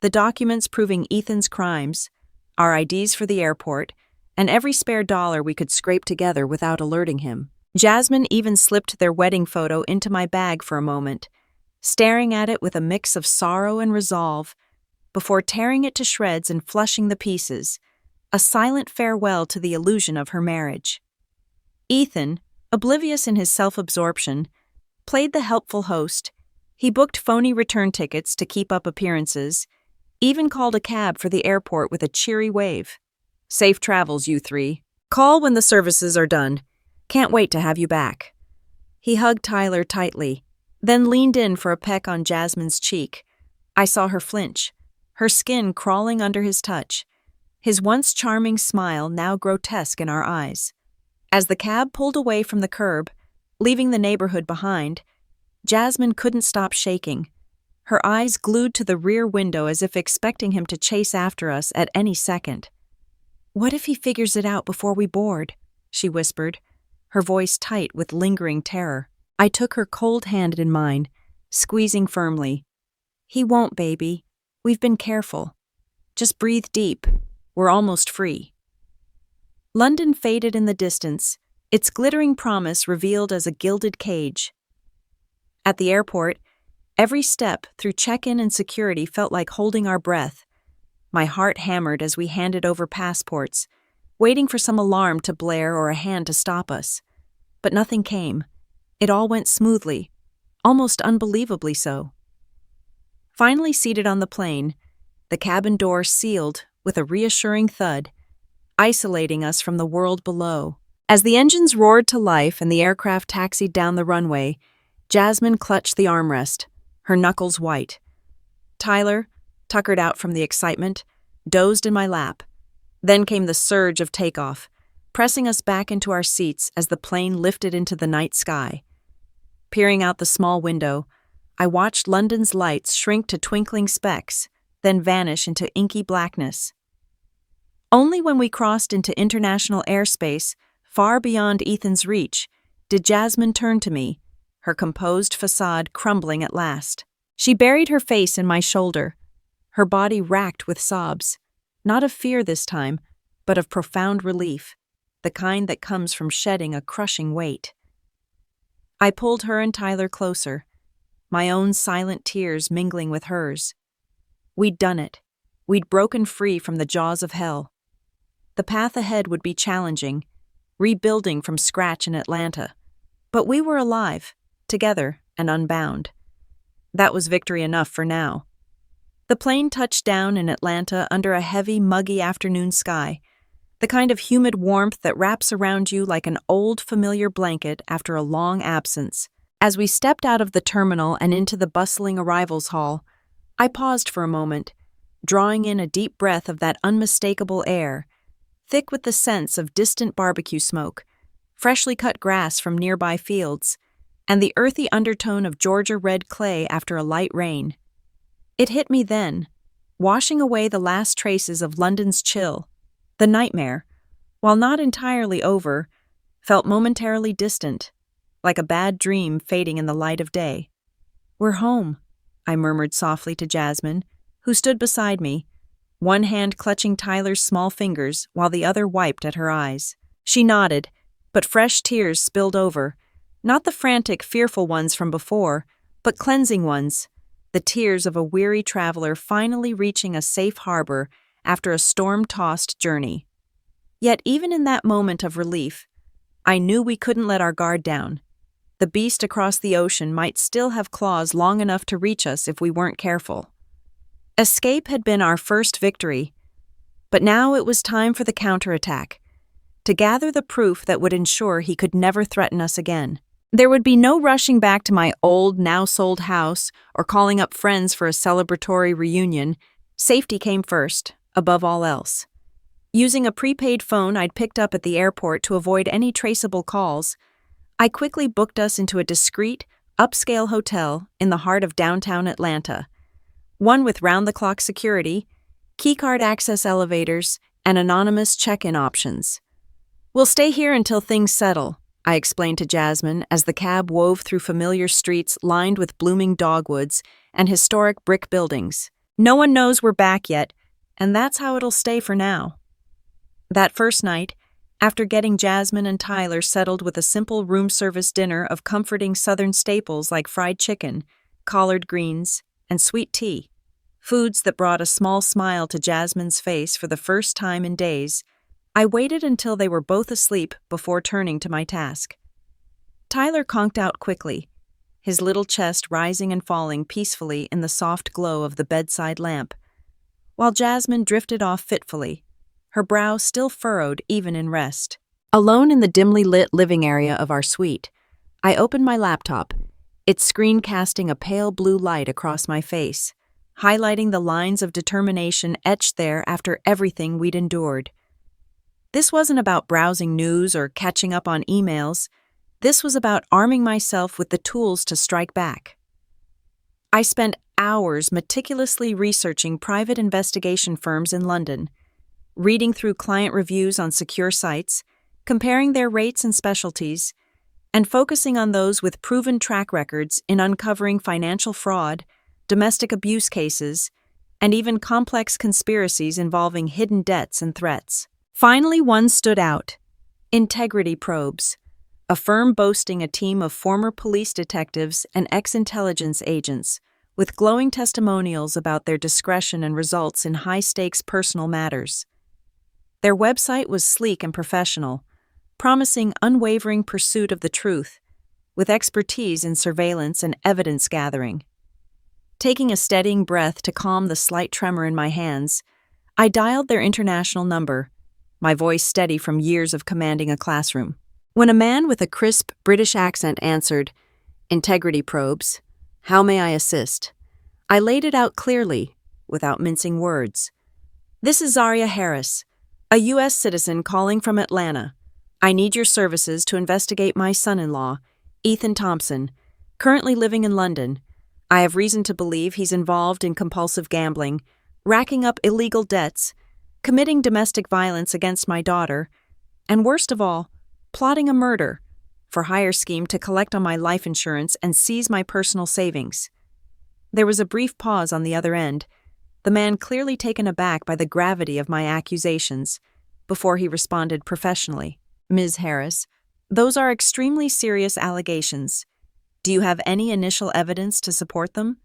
Speaker 1: the documents proving Ethan's crimes, our IDs for the airport, and every spare dollar we could scrape together without alerting him. Jasmine even slipped their wedding photo into my bag for a moment, staring at it with a mix of sorrow and resolve, before tearing it to shreds and flushing the pieces, a silent farewell to the illusion of her marriage. Ethan, oblivious in his self-absorption, played the helpful host. He booked phony return tickets to keep up appearances, even called a cab for the airport with a cheery wave. Safe travels, you three. Call when the services are done. Can't wait to have you back. He hugged Tyler tightly, then leaned in for a peck on Jasmine's cheek. I saw her flinch, her skin crawling under his touch, his once charming smile now grotesque in our eyes. As the cab pulled away from the curb, leaving the neighborhood behind, Jasmine couldn't stop shaking, her eyes glued to the rear window as if expecting him to chase after us at any second. "What if he figures it out before we board?" she whispered, her voice tight with lingering terror. I took her cold hand in mine, squeezing firmly. "He won't, baby. We've been careful. Just breathe deep. We're almost free." London faded in the distance, its glittering promise revealed as a gilded cage. At the airport, every step through check-in and security felt like holding our breath. My heart hammered as we handed over passports, waiting for some alarm to blare or a hand to stop us. But nothing came. It all went smoothly, almost unbelievably so. Finally seated on the plane, the cabin door sealed with a reassuring thud, isolating us from the world below. As the engines roared to life and the aircraft taxied down the runway, Jasmine clutched the armrest, her knuckles white. Tyler, tuckered out from the excitement, dozed in my lap. Then came the surge of takeoff, pressing us back into our seats as the plane lifted into the night sky. Peering out the small window, I watched London's lights shrink to twinkling specks, then vanish into inky blackness. Only when we crossed into international airspace, far beyond Ethan's reach, did Jasmine turn to me, her composed facade crumbling at last. She buried her face in my shoulder, her body racked with sobs, not of fear this time, but of profound relief, the kind that comes from shedding a crushing weight. I pulled her and Tyler closer, my own silent tears mingling with hers. We'd done it. We'd broken free from the jaws of hell. The path ahead would be challenging, rebuilding from scratch in Atlanta. But we were alive, together and unbound. That was victory enough for now. The plane touched down in Atlanta under a heavy, muggy afternoon sky, the kind of humid warmth that wraps around you like an old, familiar blanket after a long absence. As we stepped out of the terminal and into the bustling arrivals hall, I paused for a moment, drawing in a deep breath of that unmistakable air, thick with the scents of distant barbecue smoke, freshly cut grass from nearby fields, and the earthy undertone of Georgia red clay after a light rain. It hit me then, washing away the last traces of London's chill. The nightmare, while not entirely over, felt momentarily distant, like a bad dream fading in the light of day. "We're home," I murmured softly to Jasmine, who stood beside me, one hand clutching Tyler's small fingers while the other wiped at her eyes. She nodded, but fresh tears spilled over, not the frantic, fearful ones from before, but cleansing ones, the tears of a weary traveler finally reaching a safe harbor after a storm-tossed journey. Yet even in that moment of relief, I knew we couldn't let our guard down. The beast across the ocean might still have claws long enough to reach us if we weren't careful. Escape had been our first victory, but now it was time for the counterattack, to gather the proof that would ensure he could never threaten us again. There would be no rushing back to my old, now-sold house or calling up friends for a celebratory reunion. Safety came first, above all else. Using a prepaid phone I'd picked up at the airport to avoid any traceable calls, I quickly booked us into a discreet, upscale hotel in the heart of downtown Atlanta, one with round-the-clock security, keycard access elevators, and anonymous check-in options. "We'll stay here until things settle," I explained to Jasmine as the cab wove through familiar streets lined with blooming dogwoods and historic brick buildings. "No one knows we're back yet, and that's how it'll stay for now." That first night, after getting Jasmine and Tyler settled with a simple room service dinner of comforting Southern staples like fried chicken, collard greens, and sweet tea, foods that brought a small smile to Jasmine's face for the first time in days, I waited until they were both asleep before turning to my task. Tyler conked out quickly, his little chest rising and falling peacefully in the soft glow of the bedside lamp, while Jasmine drifted off fitfully, her brow still furrowed even in rest. Alone in the dimly lit living area of our suite, I opened my laptop, its screen casting a pale blue light across my face, highlighting the lines of determination etched there after everything we'd endured. This wasn't about browsing news or catching up on emails. This was about arming myself with the tools to strike back. I spent hours meticulously researching private investigation firms in London, reading through client reviews on secure sites, comparing their rates and specialties, and focusing on those with proven track records in uncovering financial fraud, domestic abuse cases, and even complex conspiracies involving hidden debts and threats. Finally, one stood out: Integrity Probes, a firm boasting a team of former police detectives and ex-intelligence agents, with glowing testimonials about their discretion and results in high-stakes personal matters. Their website was sleek and professional, promising unwavering pursuit of the truth, with expertise in surveillance and evidence gathering. Taking a steadying breath to calm the slight tremor in my hands, I dialed their international number, my voice steady from years of commanding a classroom. When a man with a crisp British accent answered, "Integrity Probes, how may I assist?" I laid it out clearly, without mincing words. "This is Zaria Harris, a U.S. citizen calling from Atlanta. I need your services to investigate my son-in-law, Ethan Thompson, currently living in London. I have reason to believe he's involved in compulsive gambling, racking up illegal debts, committing domestic violence against my daughter, and worst of all, plotting a murder-for-hire scheme to collect on my life insurance and seize my personal savings." There was a brief pause on the other end, the man clearly taken aback by the gravity of my accusations, before he responded professionally. "Ms. Harris, those are extremely serious allegations. Do you have any initial evidence to support them?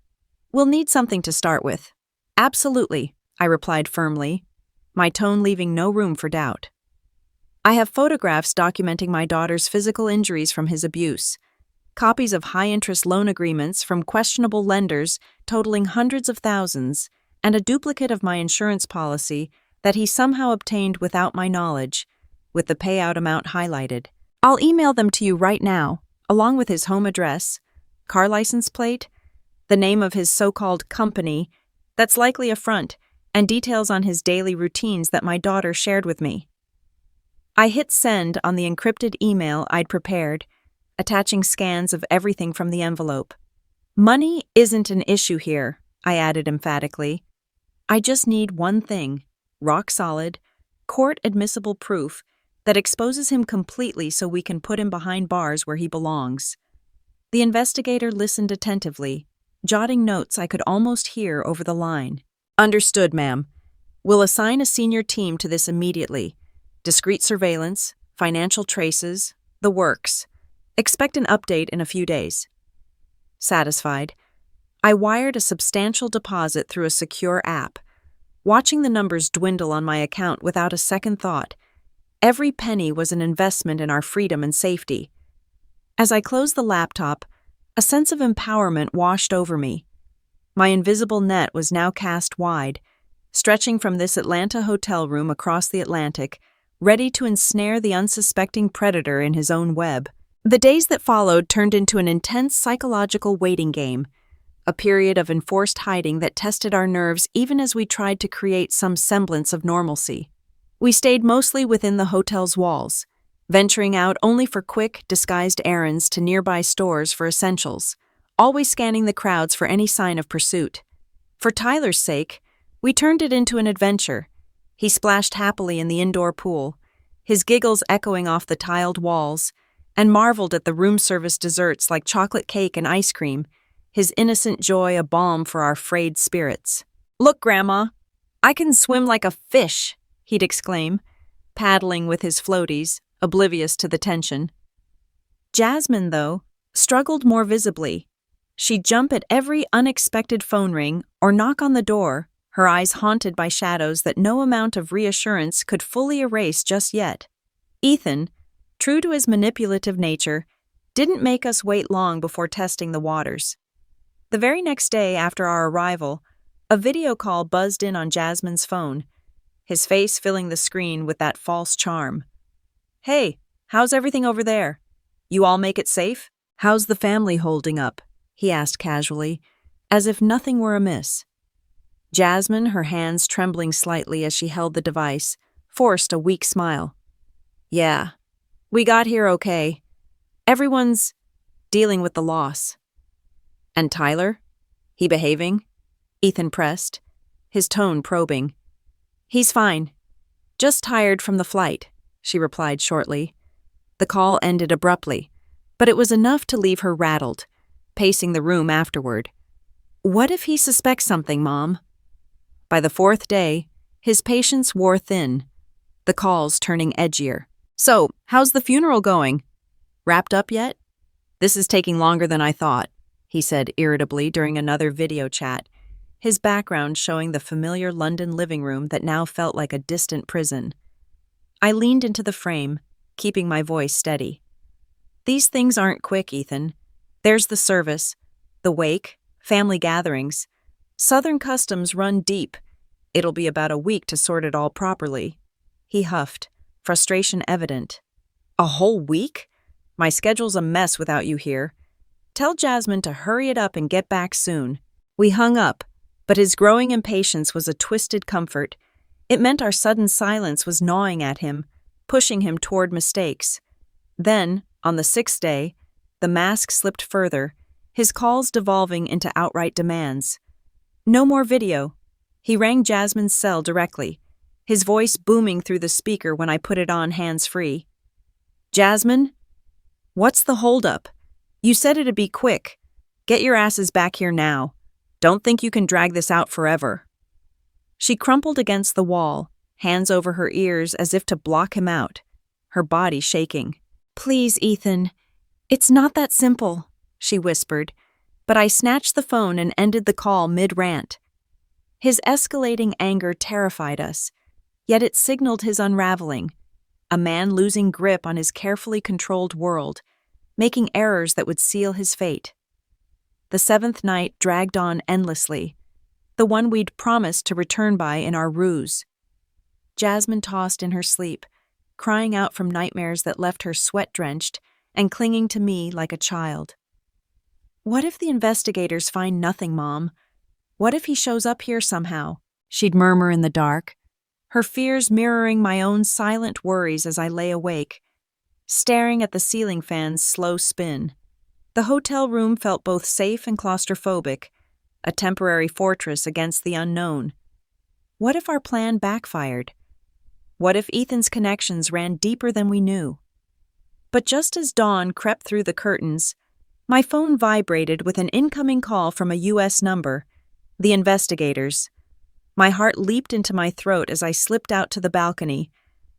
Speaker 1: We'll need something to start with." "Absolutely," I replied firmly, my tone leaving no room for doubt. "I have photographs documenting my daughter's physical injuries from his abuse, copies of high-interest loan agreements from questionable lenders totaling hundreds of thousands, and a duplicate of my insurance policy that he somehow obtained without my knowledge, with the payout amount highlighted. I'll email them to you right now, along with his home address, car license plate, the name of his so-called company that's likely a front, and details on his daily routines that my daughter shared with me." I hit send on the encrypted email I'd prepared, attaching scans of everything from the envelope. Money isn't an issue here, I added emphatically. I just need one thing, rock solid, court-admissible proof that exposes him completely so we can put him behind bars where he belongs. The investigator listened attentively, jotting notes I could almost hear over the line. Understood, ma'am. We'll assign a senior team to this immediately. Discreet surveillance, financial traces, the works. Expect an update in a few days. Satisfied, I wired a substantial deposit through a secure app, watching the numbers dwindle on my account without a second thought. Every penny was an investment in our freedom and safety. As I closed the laptop, a sense of empowerment washed over me. My invisible net was now cast wide, stretching from this Atlanta hotel room across the Atlantic, ready to ensnare the unsuspecting predator in his own web. The days that followed turned into an intense psychological waiting game, a period of enforced hiding that tested our nerves even as we tried to create some semblance of normalcy. We stayed mostly within the hotel's walls, venturing out only for quick, disguised errands to nearby stores for essentials, always scanning the crowds for any sign of pursuit. For Tyler's sake, we turned it into an adventure. He splashed happily in the indoor pool, his giggles echoing off the tiled walls, and marveled at the room service desserts like chocolate cake and ice cream, his innocent joy a balm for our frayed spirits. "Look, Grandma, I can swim like a fish," he'd exclaim, paddling with his floaties, oblivious to the tension. Jasmine, though, struggled more visibly. She'd jump at every unexpected phone ring or knock on the door, her eyes haunted by shadows that no amount of reassurance could fully erase just yet. Ethan, true to his manipulative nature, didn't make us wait long before testing the waters. The very next day after our arrival, a video call buzzed in on Jasmine's phone, his face filling the screen with that false charm. "Hey, how's everything over there? You all make it safe? How's the family holding up?" he asked casually, as if nothing were amiss. Jasmine, her hands trembling slightly as she held the device, forced a weak smile. "Yeah, we got here okay. Everyone's dealing with the loss." "And Tyler? He behaving?" Ethan pressed, his tone probing. "He's fine. Just tired from the flight," she replied shortly. The call ended abruptly, but it was enough to leave her rattled, pacing the room afterward. "What if he suspects something, Mom?" By the fourth day, his patience wore thin, the calls turning edgier. "So, how's the funeral going? Wrapped up yet?" "This is taking longer than I thought," he said irritably during another video chat, his background showing the familiar London living room that now felt like a distant prison. I leaned into the frame, keeping my voice steady. "These things aren't quick, Ethan. There's the service, the wake, family gatherings. Southern customs run deep. It'll be about a week to sort it all properly." He huffed, frustration evident. "A whole week? My schedule's a mess without you here. Tell Jasmine to hurry it up and get back soon." We hung up, but his growing impatience was a twisted comfort. It meant our sudden silence was gnawing at him, pushing him toward mistakes. Then, on the sixth day, the mask slipped further, his calls devolving into outright demands. No more video. He rang Jasmine's cell directly, his voice booming through the speaker when I put it on hands-free. "Jasmine? What's the holdup? You said it'd be quick. Get your asses back here now. Don't think you can drag this out forever." She crumpled against the wall, hands over her ears as if to block him out, her body shaking. "Please, Ethan. It's not that simple," she whispered, but I snatched the phone and ended the call mid-rant. His escalating anger terrified us, yet it signaled his unraveling, a man losing grip on his carefully controlled world, making errors that would seal his fate. The seventh night dragged on endlessly, the one we'd promised to return by in our ruse. Jasmine tossed in her sleep, crying out from nightmares that left her sweat-drenched and clinging to me like a child. "What if the investigators find nothing, Mom? What if he shows up here somehow?" she'd murmur in the dark, her fears mirroring my own silent worries as I lay awake, staring at the ceiling fan's slow spin. The hotel room felt both safe and claustrophobic, a temporary fortress against the unknown. What if our plan backfired? What if Ethan's connections ran deeper than we knew? But just as dawn crept through the curtains, my phone vibrated with an incoming call from a U.S. number, the investigators. My heart leaped into my throat as I slipped out to the balcony,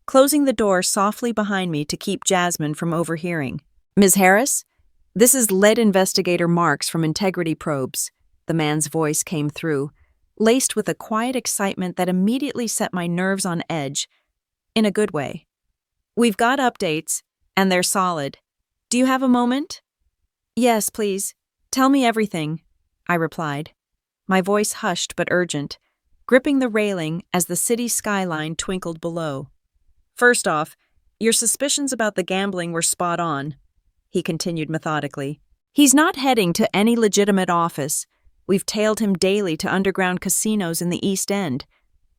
Speaker 1: closing the door softly behind me to keep Jasmine from overhearing. "Ms. Harris? This is lead investigator Marks from Integrity Probes," the man's voice came through, laced with a quiet excitement that immediately set my nerves on edge, in a good way. "We've got updates, and they're solid. Do you have a moment?" "Yes, please. Tell me everything," I replied, my voice hushed but urgent, gripping the railing as the city skyline twinkled below. "First off, your suspicions about the gambling were spot on," he continued methodically. "He's not heading to any legitimate office. We've tailed him daily to underground casinos in the East End,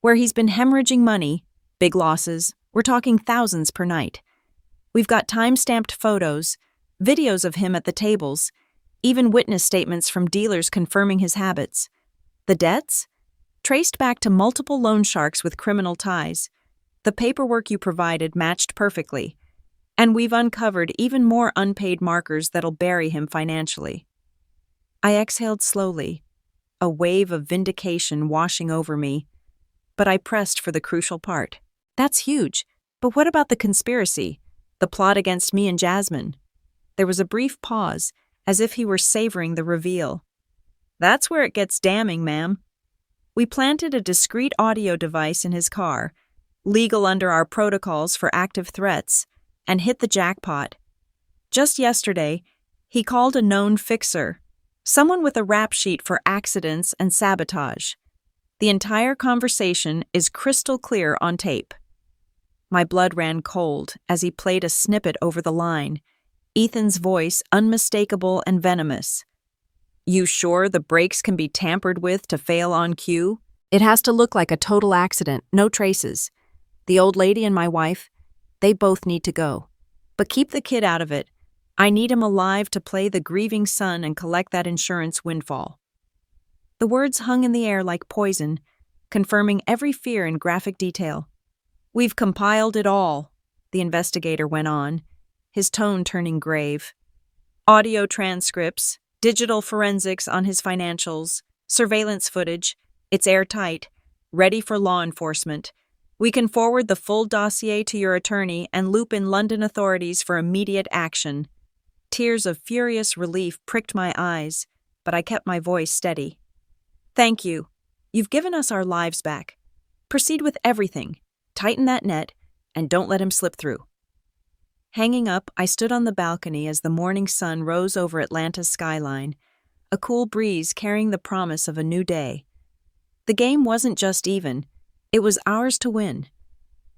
Speaker 1: where he's been hemorrhaging money, big losses, we're talking thousands per night. We've got time-stamped photos, videos of him at the tables, even witness statements from dealers confirming his habits. The debts? Traced back to multiple loan sharks with criminal ties. The paperwork you provided matched perfectly, and we've uncovered even more unpaid markers that'll bury him financially." I exhaled slowly, a wave of vindication washing over me, but I pressed for the crucial part. "That's huge, but what about the conspiracy, the plot against me and Jasmine?" There was a brief pause, as if he were savoring the reveal. "That's where it gets damning, ma'am. We planted a discreet audio device in his car, legal under our protocols for active threats, and hit the jackpot. Just yesterday, he called a known fixer, someone with a rap sheet for accidents and sabotage. The entire conversation is crystal clear on tape." My blood ran cold as he played a snippet over the line, Ethan's voice unmistakable and venomous. "You sure the brakes can be tampered with to fail on cue? It has to look like a total accident, no traces. The old lady and my wife, they both need to go. But keep the kid out of it. I need him alive to play the grieving son and collect that insurance windfall." The words hung in the air like poison, confirming every fear in graphic detail. "We've compiled it all," the investigator went on, his tone turning grave. "Audio transcripts, digital forensics on his financials, surveillance footage. It's airtight, ready for law enforcement. We can forward the full dossier to your attorney and loop in London authorities for immediate action." Tears of furious relief pricked my eyes, but I kept my voice steady. "Thank you. You've given us our lives back. Proceed with everything. Tighten that net, and don't let him slip through." Hanging up, I stood on the balcony as the morning sun rose over Atlanta's skyline, a cool breeze carrying the promise of a new day. The game wasn't just even. It was ours to win.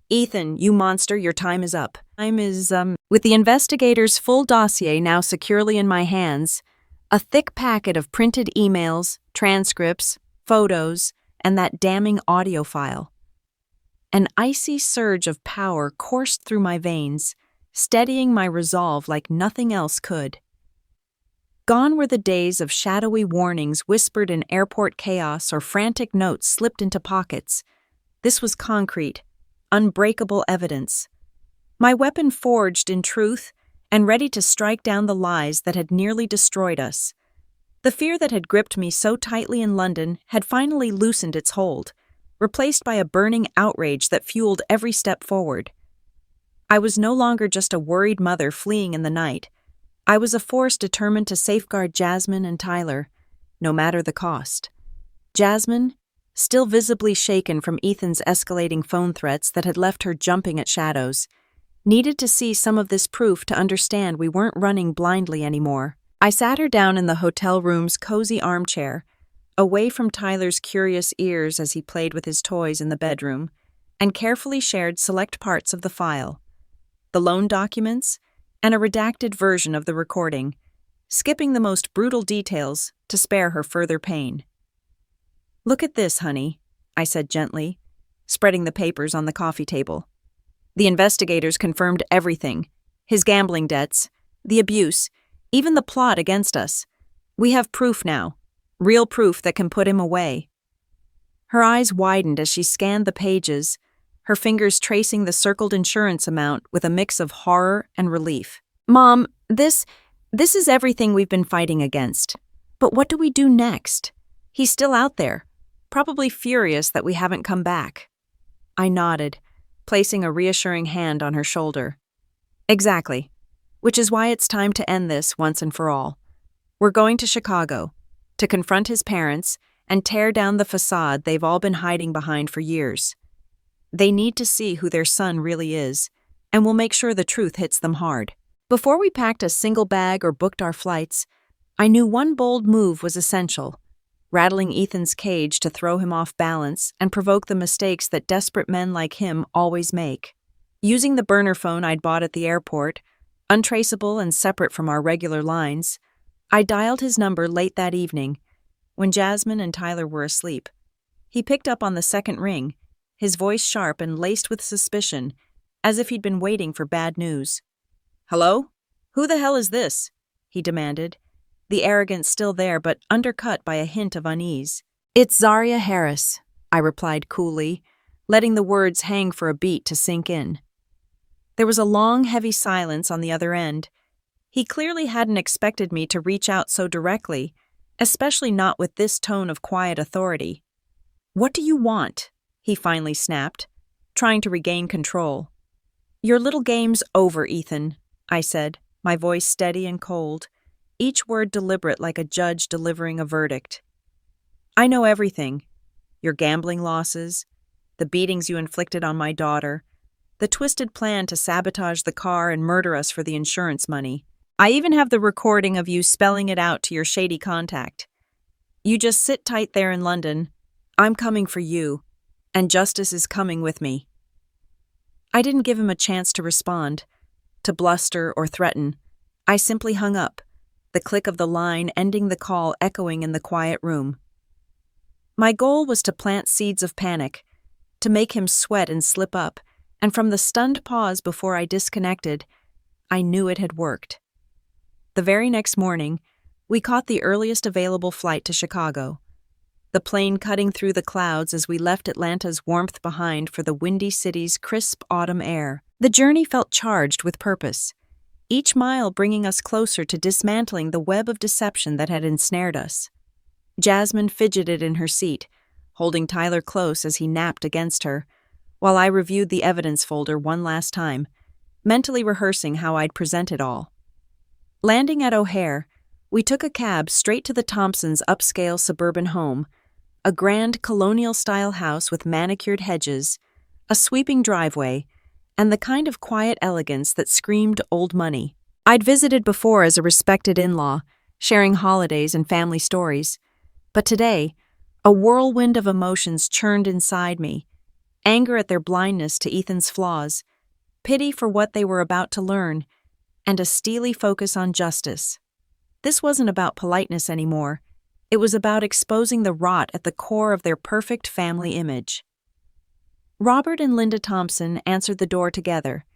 Speaker 1: "Ethan, you monster, your time is up." With the investigator's full dossier now securely in my hands, a thick packet of printed emails, transcripts, photos, and that damning audio file. An icy surge of power coursed through my veins, steadying my resolve like nothing else could. Gone were the days of shadowy warnings whispered in airport chaos or frantic notes slipped into pockets. This was concrete, unbreakable evidence. My weapon forged in truth and ready to strike down the lies that had nearly destroyed us. The fear that had gripped me so tightly in London had finally loosened its hold, replaced by a burning outrage that fueled every step forward. I was no longer just a worried mother fleeing in the night. I was a force determined to safeguard Jasmine and Tyler, no matter the cost. Jasmine, still visibly shaken from Ethan's escalating phone threats that had left her jumping at shadows, needed to see some of this proof to understand we weren't running blindly anymore. I sat her down in the hotel room's cozy armchair, away from Tyler's curious ears as he played with his toys in the bedroom, and carefully shared select parts of the file. The loan documents, and a redacted version of the recording, skipping the most brutal details to spare her further pain. "Look at this, honey," I said gently, spreading the papers on the coffee table. The investigators confirmed everything: his gambling debts, the abuse, even the plot against us. We have proof now, real proof that can put him away. Her eyes widened as she scanned the pages, her fingers tracing the circled insurance amount with a mix of horror and relief. Mom, this is everything we've been fighting against. But what do we do next? He's still out there, probably furious that we haven't come back. I nodded, placing a reassuring hand on her shoulder. Exactly. Which is why it's time to end this once and for all. We're going to Chicago, to confront his parents and tear down the facade they've all been hiding behind for years. They need to see who their son really is, and we'll make sure the truth hits them hard. Before we packed a single bag or booked our flights, I knew one bold move was essential: rattling Ethan's cage to throw him off balance and provoke the mistakes that desperate men like him always make. Using the burner phone I'd bought at the airport, untraceable and separate from our regular lines, I dialed his number late that evening, when Jasmine and Tyler were asleep. He picked up on the second ring, his voice sharp and laced with suspicion, as if he'd been waiting for bad news. "Hello? Who the hell is this?" he demanded, the arrogance still there but undercut by a hint of unease. "It's Zaria Harris," I replied coolly, letting the words hang for a beat to sink in. There was a long, heavy silence on the other end. He clearly hadn't expected me to reach out so directly, especially not with this tone of quiet authority. "What do you want?" he finally snapped, trying to regain control. "Your little game's over, Ethan," I said, my voice steady and cold, each word deliberate like a judge delivering a verdict. "I know everything. Your gambling losses, the beatings you inflicted on my daughter, the twisted plan to sabotage the car and murder us for the insurance money. I even have the recording of you spelling it out to your shady contact. You just sit tight there in London. I'm coming for you, and justice is coming with me." I didn't give him a chance to respond, to bluster or threaten. I simply hung up, the click of the line ending the call echoing in the quiet room. My goal was to plant seeds of panic, to make him sweat and slip up, and from the stunned pause before I disconnected, I knew it had worked. The very next morning, we caught the earliest available flight to Chicago, the plane cutting through the clouds as we left Atlanta's warmth behind for the windy city's crisp autumn air. The journey felt charged with purpose, each mile bringing us closer to dismantling the web of deception that had ensnared us. Jasmine fidgeted in her seat, holding Tyler close as he napped against her, while I reviewed the evidence folder one last time, mentally rehearsing how I'd present it all. Landing at O'Hare, we took a cab straight to the Thompsons' upscale suburban home, a grand colonial-style house with manicured hedges, a sweeping driveway, and the kind of quiet elegance that screamed old money. I'd visited before as a respected in-law, sharing holidays and family stories, but today, a whirlwind of emotions churned inside me: anger at their blindness to Ethan's flaws, pity for what they were about to learn, and a steely focus on justice. This wasn't about politeness anymore. It was about exposing the rot at the core of their perfect family image. Robert and Linda Thompson answered the door together,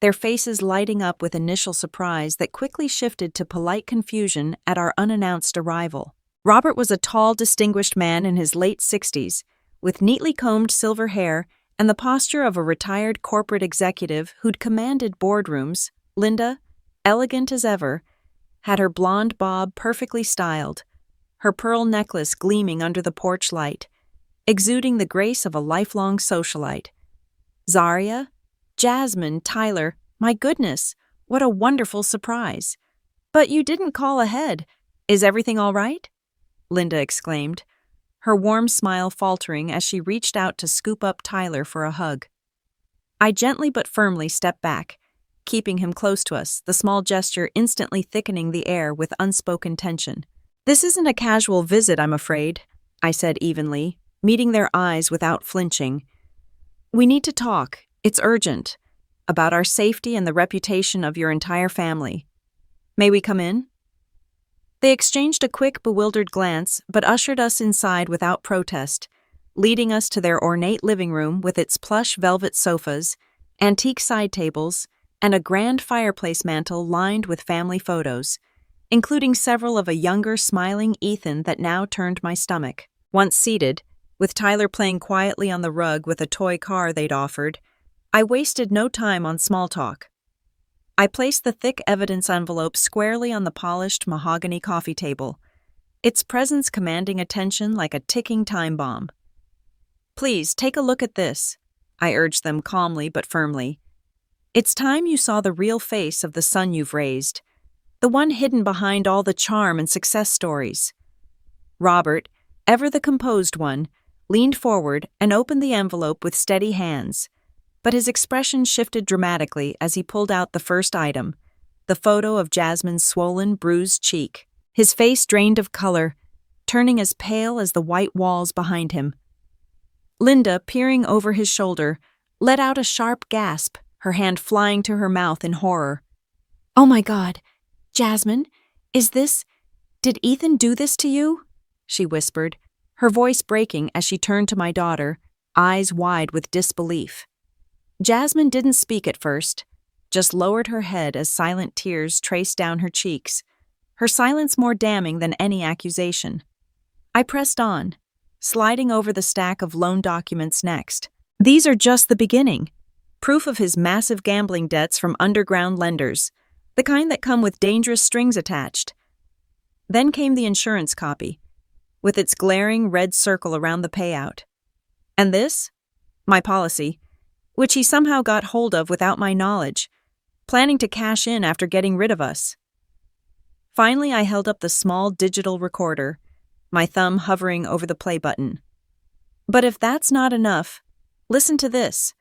Speaker 1: their faces lighting up with initial surprise that quickly shifted to polite confusion at our unannounced arrival. Robert was a tall, distinguished man in his late 60s, with neatly combed silver hair and the posture of a retired corporate executive who'd commanded boardrooms. Linda, elegant as ever, had her blonde bob perfectly styled, her pearl necklace gleaming under the porch light, exuding the grace of a lifelong socialite. Zaria, Jasmine, Tyler, my goodness, what a wonderful surprise. "But you didn't call ahead. Is everything all right?" Linda exclaimed, her warm smile faltering as she reached out to scoop up Tyler for a hug. I gently but firmly stepped back, keeping him close to us, the small gesture instantly thickening the air with unspoken tension. "This isn't a casual visit, I'm afraid," I said evenly, meeting their eyes without flinching. "We need to talk. It's urgent. About our safety and the reputation of your entire family. May we come in?" They exchanged a quick, bewildered glance, but ushered us inside without protest, leading us to their ornate living room with its plush velvet sofas, antique side tables, and a grand fireplace mantel lined with family photos, including several of a younger, smiling Ethan that now turned my stomach. Once seated, with Tyler playing quietly on the rug with a toy car they'd offered, I wasted no time on small talk. I placed the thick evidence envelope squarely on the polished mahogany coffee table, its presence commanding attention like a ticking time bomb. "Please, take a look at this," I urged them calmly but firmly. "It's time you saw the real face of the son you've raised, the one hidden behind all the charm and success stories." Robert, ever the composed one, leaned forward and opened the envelope with steady hands, but his expression shifted dramatically as he pulled out the first item, the photo of Jasmine's swollen, bruised cheek. His face drained of color, turning as pale as the white walls behind him. Linda, peering over his shoulder, let out a sharp gasp, her hand flying to her mouth in horror. "Oh my God, Jasmine, did Ethan do this to you?" she whispered, her voice breaking as she turned to my daughter, eyes wide with disbelief. Jasmine didn't speak at first, just lowered her head as silent tears traced down her cheeks, her silence more damning than any accusation. I pressed on, sliding over the stack of loan documents next. "These are just the beginning. Proof of his massive gambling debts from underground lenders, the kind that come with dangerous strings attached." Then came the insurance copy, with its glaring red circle around the payout. And this? My policy, which he somehow got hold of without my knowledge, planning to cash in after getting rid of us. Finally, I held up the small digital recorder, my thumb hovering over the play button. But if that's not enough, listen to this,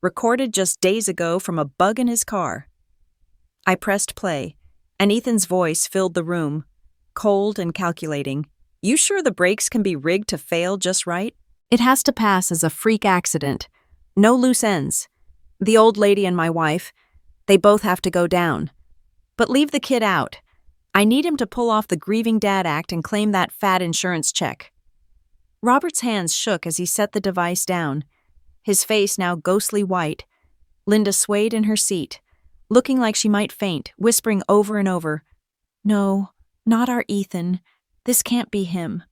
Speaker 1: recorded just days ago from a bug in his car. I pressed play, and Ethan's voice filled the room, cold and calculating. "You sure the brakes can be rigged to fail just right? It has to pass as a freak accident. No loose ends. The old lady and my wife, they both have to go down. But leave the kid out. I need him to pull off the Grieving Dad Act and claim that fat insurance check." Robert's hands shook as he set the device down, his face now ghostly white. Linda swayed in her seat, looking like she might faint, whispering over and over, "No, not our Ethan. This can't be him."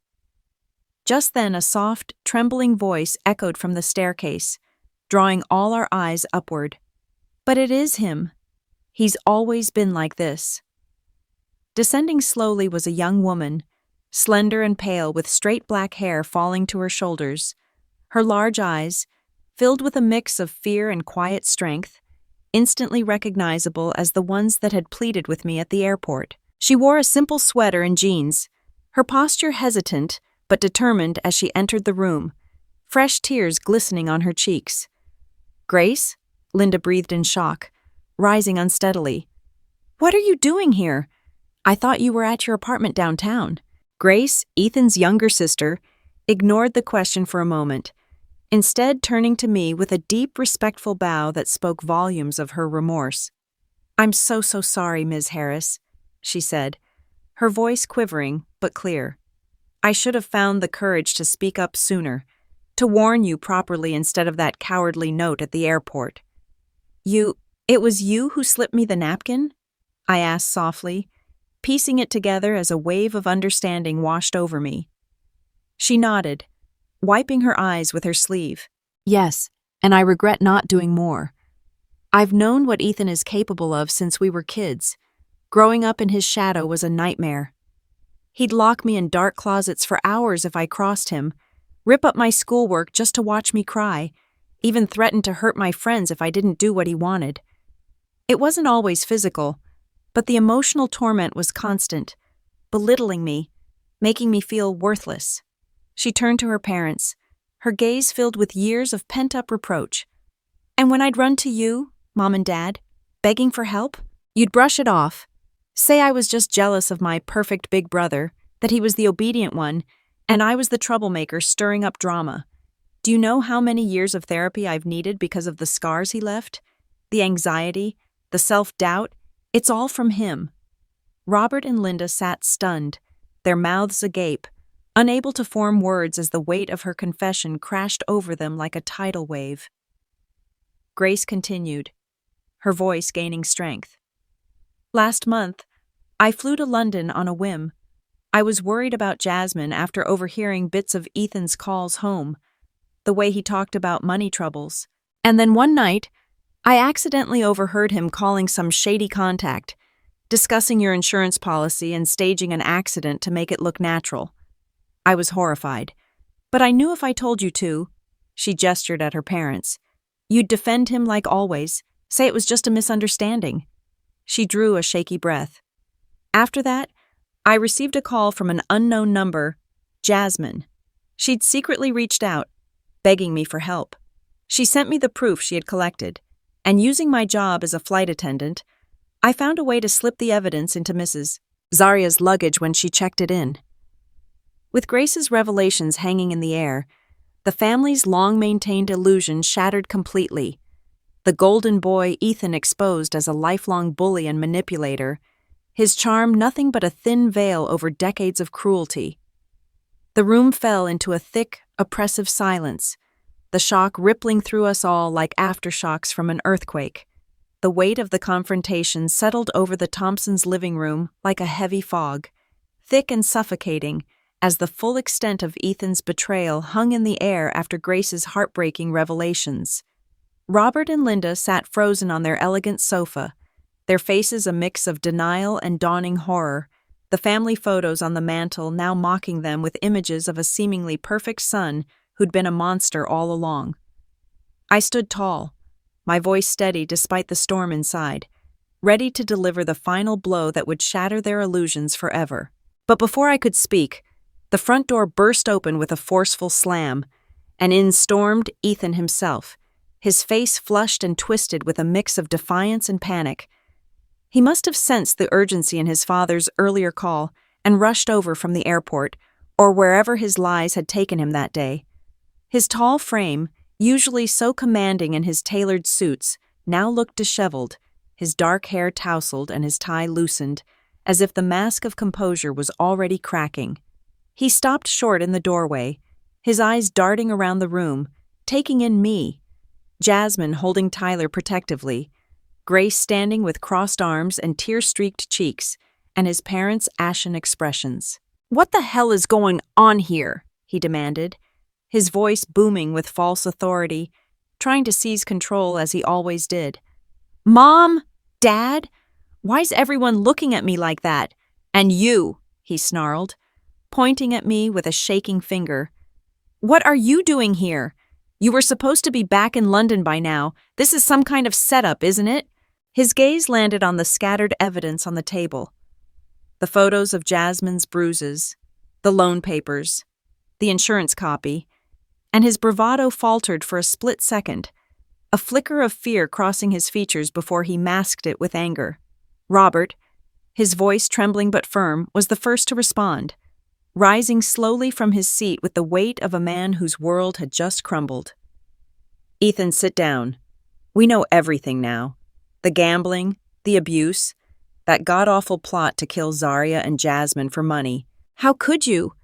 Speaker 1: Just then a soft, trembling voice echoed from the staircase, drawing all our eyes upward. "But it is him. He's always been like this." Descending slowly was a young woman, slender and pale with straight black hair falling to her shoulders, her large eyes, filled with a mix of fear and quiet strength, instantly recognizable as the ones that had pleaded with me at the airport. She wore a simple sweater and jeans, her posture hesitant but determined as she entered the room, fresh tears glistening on her cheeks. "Grace?" Linda breathed in shock, rising unsteadily. "What are you doing here? I thought you were at your apartment downtown." Grace, Ethan's younger sister, ignored the question for a moment, instead turning to me with a deep, respectful bow that spoke volumes of her remorse. "I'm so sorry, Ms. Harris," she said, her voice quivering but clear. "I should have found the courage to speak up sooner, to warn you properly instead of that cowardly note at the airport." It was you who slipped me the napkin?" I asked softly, piecing it together as a wave of understanding washed over me. She nodded, wiping her eyes with her sleeve. "Yes, and I regret not doing more. I've known what Ethan is capable of since we were kids. Growing up in his shadow was a nightmare. He'd lock me in dark closets for hours if I crossed him, rip up my schoolwork just to watch me cry, even threaten to hurt my friends if I didn't do what he wanted. It wasn't always physical, but the emotional torment was constant, belittling me, making me feel worthless." She turned to her parents, her gaze filled with years of pent-up reproach. "And when I'd run to you, Mom and Dad, begging for help, you'd brush it off, say I was just jealous of my perfect big brother, that he was the obedient one, and I was the troublemaker stirring up drama. Do you know how many years of therapy I've needed because of the scars he left? The anxiety, the self-doubt, it's all from him." Robert and Linda sat stunned, their mouths agape, unable to form words as the weight of her confession crashed over them like a tidal wave. Grace continued, her voice gaining strength. Last month, I flew to London on a whim. I was worried about Jasmine after overhearing bits of Ethan's calls home, the way he talked about money troubles. And then one night, I accidentally overheard him calling some shady contact, discussing your insurance policy and staging an accident to make it look natural. I was horrified. But I knew if I told you to, she gestured at her parents, you'd defend him like always, say it was just a misunderstanding. She drew a shaky breath. After that, I received a call from an unknown number, Jasmine. She'd secretly reached out, begging me for help. She sent me the proof she had collected, and using my job as a flight attendant, I found a way to slip the evidence into Mrs. Zaria's luggage when she checked it in. With Grace's revelations hanging in the air, the family's long-maintained illusion shattered completely. The golden boy Ethan exposed as a lifelong bully and manipulator, his charm nothing but a thin veil over decades of cruelty. The room fell into a thick, oppressive silence, the shock rippling through us all like aftershocks from an earthquake. The weight of the confrontation settled over the Thompsons' living room like a heavy fog, thick and suffocating, as the full extent of Ethan's betrayal hung in the air after Grace's heartbreaking revelations. Robert and Linda sat frozen on their elegant sofa, their faces a mix of denial and dawning horror, the family photos on the mantel now mocking them with images of a seemingly perfect son who'd been a monster all along. I stood tall, my voice steady despite the storm inside, ready to deliver the final blow that would shatter their illusions forever. But before I could speak, the front door burst open with a forceful slam, and in stormed Ethan himself, his face flushed and twisted with a mix of defiance and panic. He must have sensed the urgency in his father's earlier call and rushed over from the airport, or wherever his lies had taken him that day. His tall frame, usually so commanding in his tailored suits, now looked disheveled, his dark hair tousled and his tie loosened, as if the mask of composure was already cracking. He stopped short in the doorway, his eyes darting around the room, taking in me, Jasmine holding Tyler protectively, Grace standing with crossed arms and tear-streaked cheeks, and his parents' ashen expressions. "What the hell is going on here?" he demanded, his voice booming with false authority, trying to seize control as he always did. "Mom? Dad? Why's everyone looking at me like that? And you," he snarled, pointing at me with a shaking finger. "What are you doing here? You were supposed to be back in London by now. This is some kind of setup, isn't it?" His gaze landed on the scattered evidence on the table. The photos of Jasmine's bruises, the loan papers, the insurance copy, and his bravado faltered for a split second, a flicker of fear crossing his features before he masked it with anger. Robert, his voice trembling but firm, was the first to respond, rising slowly from his seat with the weight of a man whose world had just crumbled. "Ethan, sit down. We know everything now. The gambling, the abuse, that god-awful plot to kill Zaria and Jasmine for money. How could you?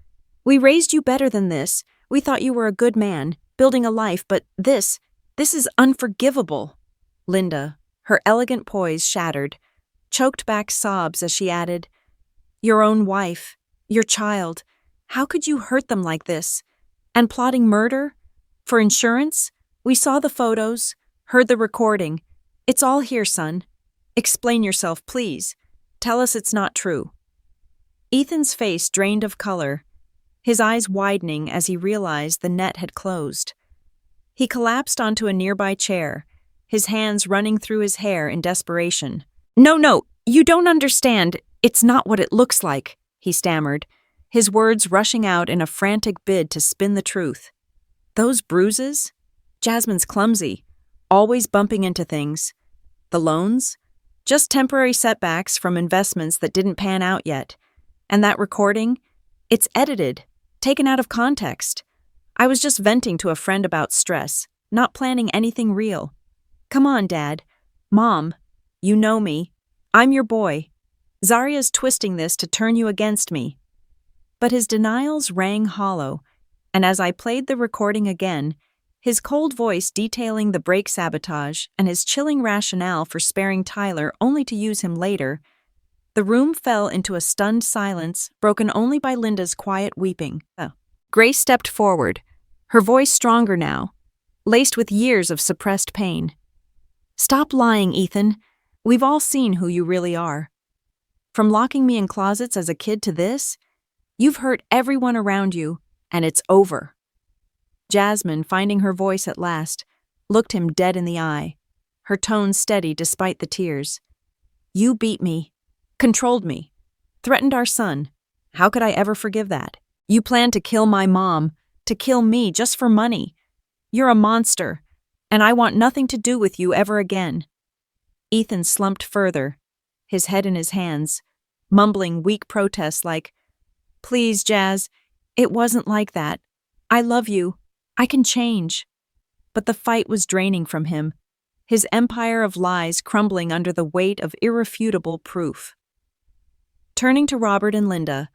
Speaker 1: We raised you better than this. We thought you were a good man, building a life, but this is unforgivable." Linda, her elegant poise shattered, choked back sobs as she added, "Your own wife, your child, how could you hurt them like this? And plotting murder? For insurance? We saw the photos, heard the recording. It's all here, son. Explain yourself, please. Tell us it's not true." Ethan's face drained of color, his eyes widening as he realized the net had closed. He collapsed onto a nearby chair, his hands running through his hair in desperation. No, you don't understand. It's not what it looks like," he stammered, his words rushing out in a frantic bid to spin the truth. "Those bruises? Jasmine's clumsy, always bumping into things. The loans? Just temporary setbacks from investments that didn't pan out yet. And that recording? It's edited, taken out of context. I was just venting to a friend about stress, not planning anything real. Come on, Dad. Mom, you know me. I'm your boy. Zaria's twisting this to turn you against me." But his denials rang hollow, and as I played the recording again, his cold voice detailing the brake sabotage and his chilling rationale for sparing Tyler only to use him later, the room fell into a stunned silence broken only by Linda's quiet weeping. Grace stepped forward, her voice stronger now, laced with years of suppressed pain. "Stop lying, Ethan. We've all seen who you really are. From locking me in closets as a kid to this, you've hurt everyone around you, and it's over." Jasmine, finding her voice at last, looked him dead in the eye, her tone steady despite the tears. "You beat me, controlled me, threatened our son. How could I ever forgive that? You planned to kill my mom, to kill me just for money. You're a monster, and I want nothing to do with you ever again." Ethan slumped further, his head in his hands, mumbling weak protests like, "Please, Jazz, it wasn't like that. I love you. I can change." But the fight was draining from him, his empire of lies crumbling under the weight of irrefutable proof. Turning to Robert and Linda,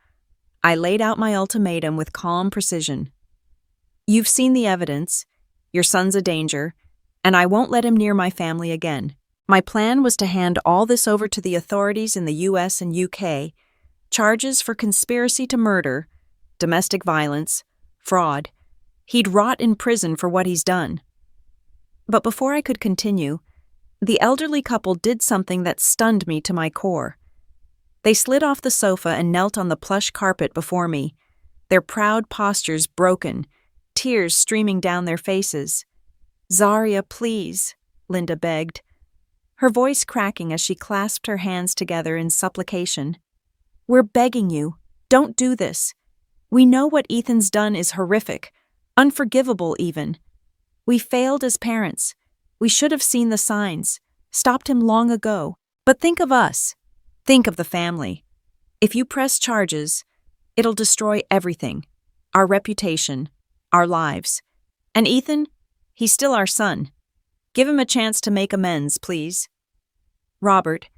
Speaker 1: I laid out my ultimatum with calm precision. "You've seen the evidence, your son's a danger, and I won't let him near my family again." My plan was to hand all this over to the authorities in the US and UK, charges for conspiracy to murder, domestic violence, fraud. He'd rot in prison for what he's done. But before I could continue, the elderly couple did something that stunned me to my core. They slid off the sofa and knelt on the plush carpet before me, their proud postures broken, tears streaming down their faces. "Zaria, please," Linda begged, her voice cracking as she clasped her hands together in supplication. "We're begging you, don't do this. We know what Ethan's done is horrific, unforgivable even. We failed as parents. We should have seen the signs, stopped him long ago. But think of us. Think of the family. If you press charges, it'll destroy everything. Our reputation, our lives. And Ethan, he's still our son. Give him a chance to make amends, please." Robert,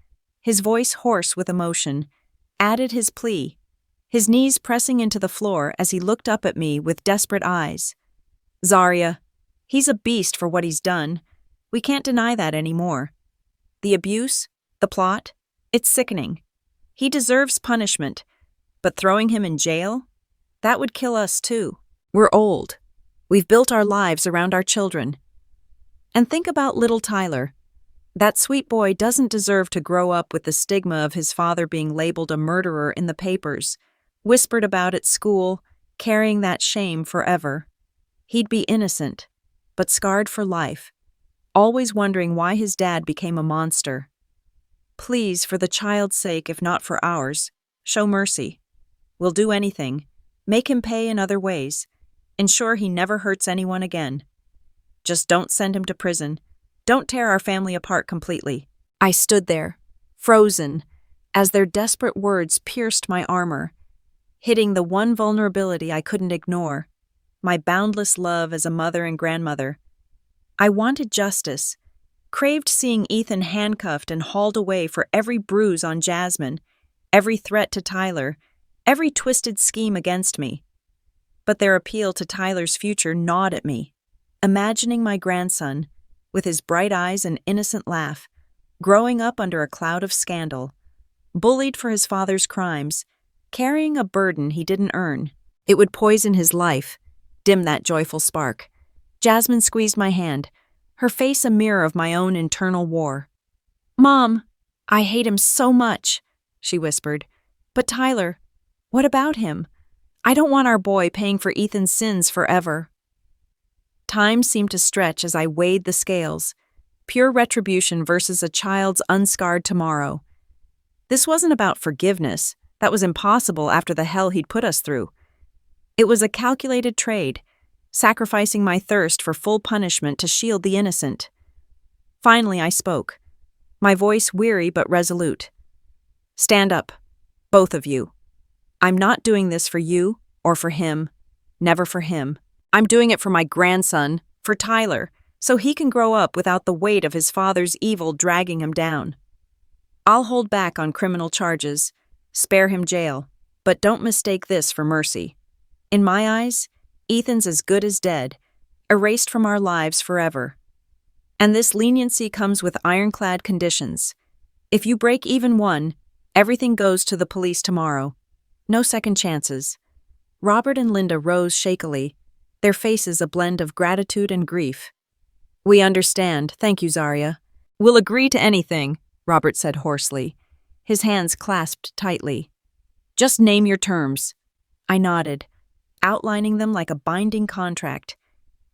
Speaker 1: his voice hoarse with emotion, added his plea, his knees pressing into the floor as he looked up at me with desperate eyes. "Zaria, he's a beast for what he's done. We can't deny that anymore. The abuse, the plot, it's sickening. He deserves punishment, but throwing him in jail? That would kill us too. We're old. We've built our lives around our children. And think about little Tyler. That sweet boy doesn't deserve to grow up with the stigma of his father being labeled a murderer in the papers, whispered about at school, carrying that shame forever. He'd be innocent, but scarred for life, always wondering why his dad became a monster. Please, for the child's sake, if not for ours, show mercy. We'll do anything. Make him pay in other ways. Ensure he never hurts anyone again. Just don't send him to prison. Don't tear our family apart completely." I stood there, frozen, as their desperate words pierced my armor, hitting the one vulnerability I couldn't ignore, my boundless love as a mother and grandmother. I wanted justice, craved seeing Ethan handcuffed and hauled away for every bruise on Jasmine, every threat to Tyler, every twisted scheme against me. But their appeal to Tyler's future gnawed at me, imagining my grandson, with his bright eyes and innocent laugh, growing up under a cloud of scandal, bullied for his father's crimes, carrying a burden he didn't earn. It would poison his life, dim that joyful spark. Jasmine squeezed my hand, her face a mirror of my own internal war. "Mom, I hate him so much," she whispered. "But Tyler, what about him? I don't want our boy paying for Ethan's sins forever." Time seemed to stretch as I weighed the scales, pure retribution versus a child's unscarred tomorrow. This wasn't about forgiveness. That was impossible after the hell he'd put us through. It was a calculated trade, sacrificing my thirst for full punishment to shield the innocent. Finally, I spoke, my voice weary but resolute. "Stand up, both of you. I'm not doing this for you or for him, never for him. I'm doing it for my grandson, for Tyler, so he can grow up without the weight of his father's evil dragging him down. I'll hold back on criminal charges, spare him jail, But don't mistake this for mercy. In my eyes, Ethan's as good as dead, erased from our lives forever. And this leniency comes with ironclad conditions. If you break even one, everything goes to the police tomorrow. No second chances. Robert and Linda rose shakily, their faces a blend of gratitude and grief. We understand, thank you, Zaria. We'll agree to anything, Robert said hoarsely, his hands clasped tightly. Just name your terms. I nodded, outlining them like a binding contract,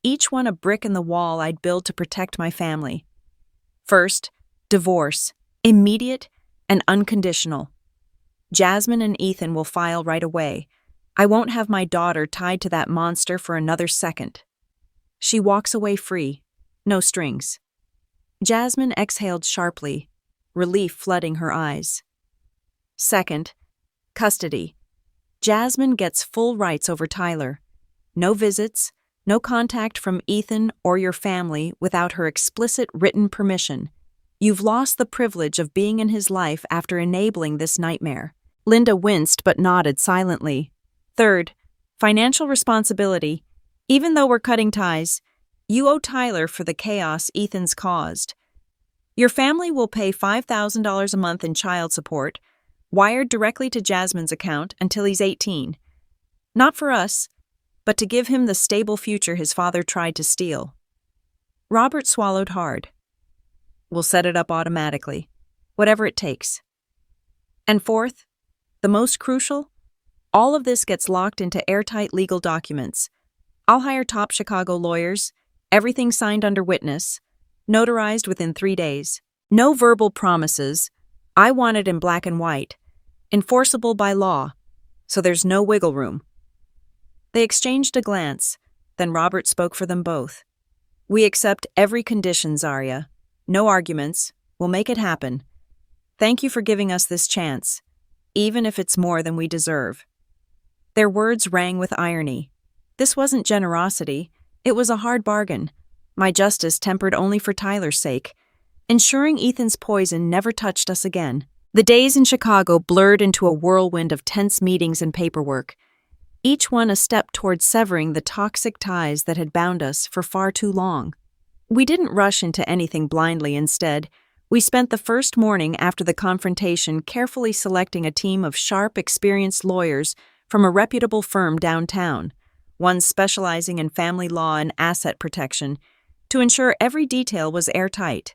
Speaker 1: each one a brick in the wall I'd build to protect my family. First, divorce, immediate and unconditional. Jasmine and Ethan will file right away. I won't have my daughter tied to that monster for another second. She walks away free, no strings. Jasmine exhaled sharply, relief flooding her eyes. Second, custody. Jasmine gets full rights over Tyler. No visits, no contact from Ethan or your family without her explicit written permission. You've lost the privilege of being in his life after enabling this nightmare. Linda winced but nodded silently. Third, financial responsibility. Even though we're cutting ties, you owe Tyler for the chaos Ethan's caused. Your family will pay $5,000 a month in child support, wired directly to Jasmine's account until he's 18. Not for us, but to give him the stable future his father tried to steal. Robert swallowed hard. We'll set it up automatically, whatever it takes. And fourth, the most crucial, all of this gets locked into airtight legal documents. I'll hire top Chicago lawyers, everything signed under witness, notarized within 3 days. No verbal promises. I want it in black and white, enforceable by law, so there's no wiggle room. They exchanged a glance, then Robert spoke for them both. We accept every condition, Zaria. No arguments. We'll make it happen. Thank you for giving us this chance, even if it's more than we deserve. Their words rang with irony. This wasn't generosity. It was a hard bargain. My justice tempered only for Tyler's sake, ensuring Ethan's poison never touched us again. The days in Chicago blurred into a whirlwind of tense meetings and paperwork, each one a step toward severing the toxic ties that had bound us for far too long. We didn't rush into anything blindly. Instead, we spent the first morning after the confrontation carefully selecting a team of sharp, experienced lawyers from a reputable firm downtown, one specializing in family law and asset protection, to ensure every detail was airtight.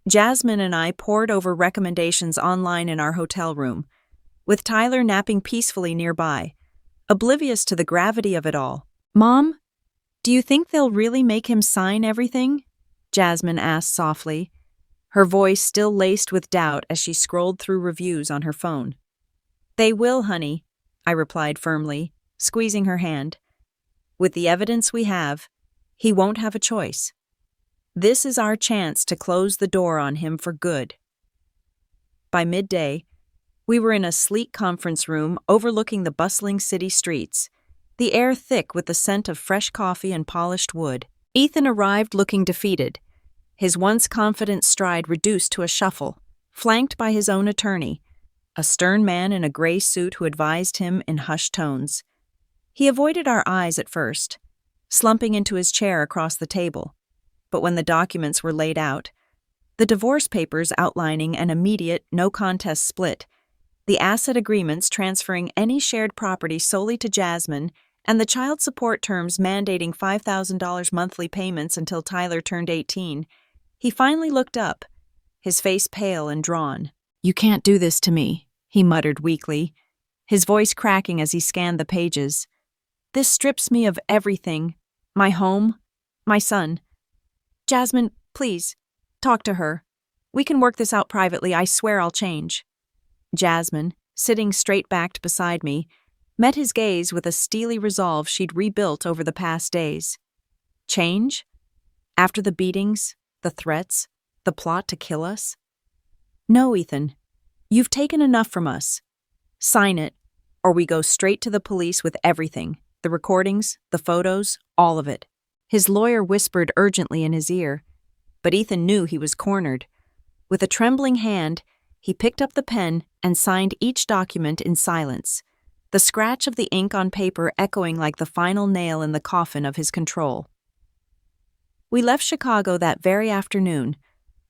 Speaker 1: Jasmine and I pored over recommendations online in our hotel room, with Tyler napping peacefully nearby, oblivious to the gravity of it all. Mom, do you think they'll really make him sign everything? Jasmine asked softly, her voice still laced with doubt as she scrolled through reviews on her phone. They will, honey, I replied firmly, squeezing her hand. With the evidence we have, he won't have a choice. This is our chance to close the door on him for good. By midday, we were in a sleek conference room overlooking the bustling city streets, the air thick with the scent of fresh coffee and polished wood. Ethan arrived looking defeated, his once confident stride reduced to a shuffle, flanked by his own attorney, a stern man in a gray suit who advised him in hushed tones. He avoided our eyes at first, slumping into his chair across the table, but when the documents were laid out, the divorce papers outlining an immediate no-contest split, the asset agreements transferring any shared property solely to Jasmine, and the child support terms mandating $5,000 monthly payments until Tyler turned 18, he finally looked up, his face pale and drawn. "You can't do this to me," he muttered weakly, his voice cracking as he scanned the pages. "This strips me of everything, my home, my son. Jasmine, please, talk to her. We can work this out privately. I swear I'll change." Jasmine, sitting straight-backed beside me, met his gaze with a steely resolve she'd rebuilt over the past days. Change? After the beatings, the threats, the plot to kill us? No, Ethan. You've taken enough from us. Sign it, or we go straight to the police with everything. The recordings, the photos, all of it. His lawyer whispered urgently in his ear, but Ethan knew he was cornered. With a trembling hand, he picked up the pen and signed each document in silence, the scratch of the ink on paper echoing like the final nail in the coffin of his control. We left Chicago that very afternoon.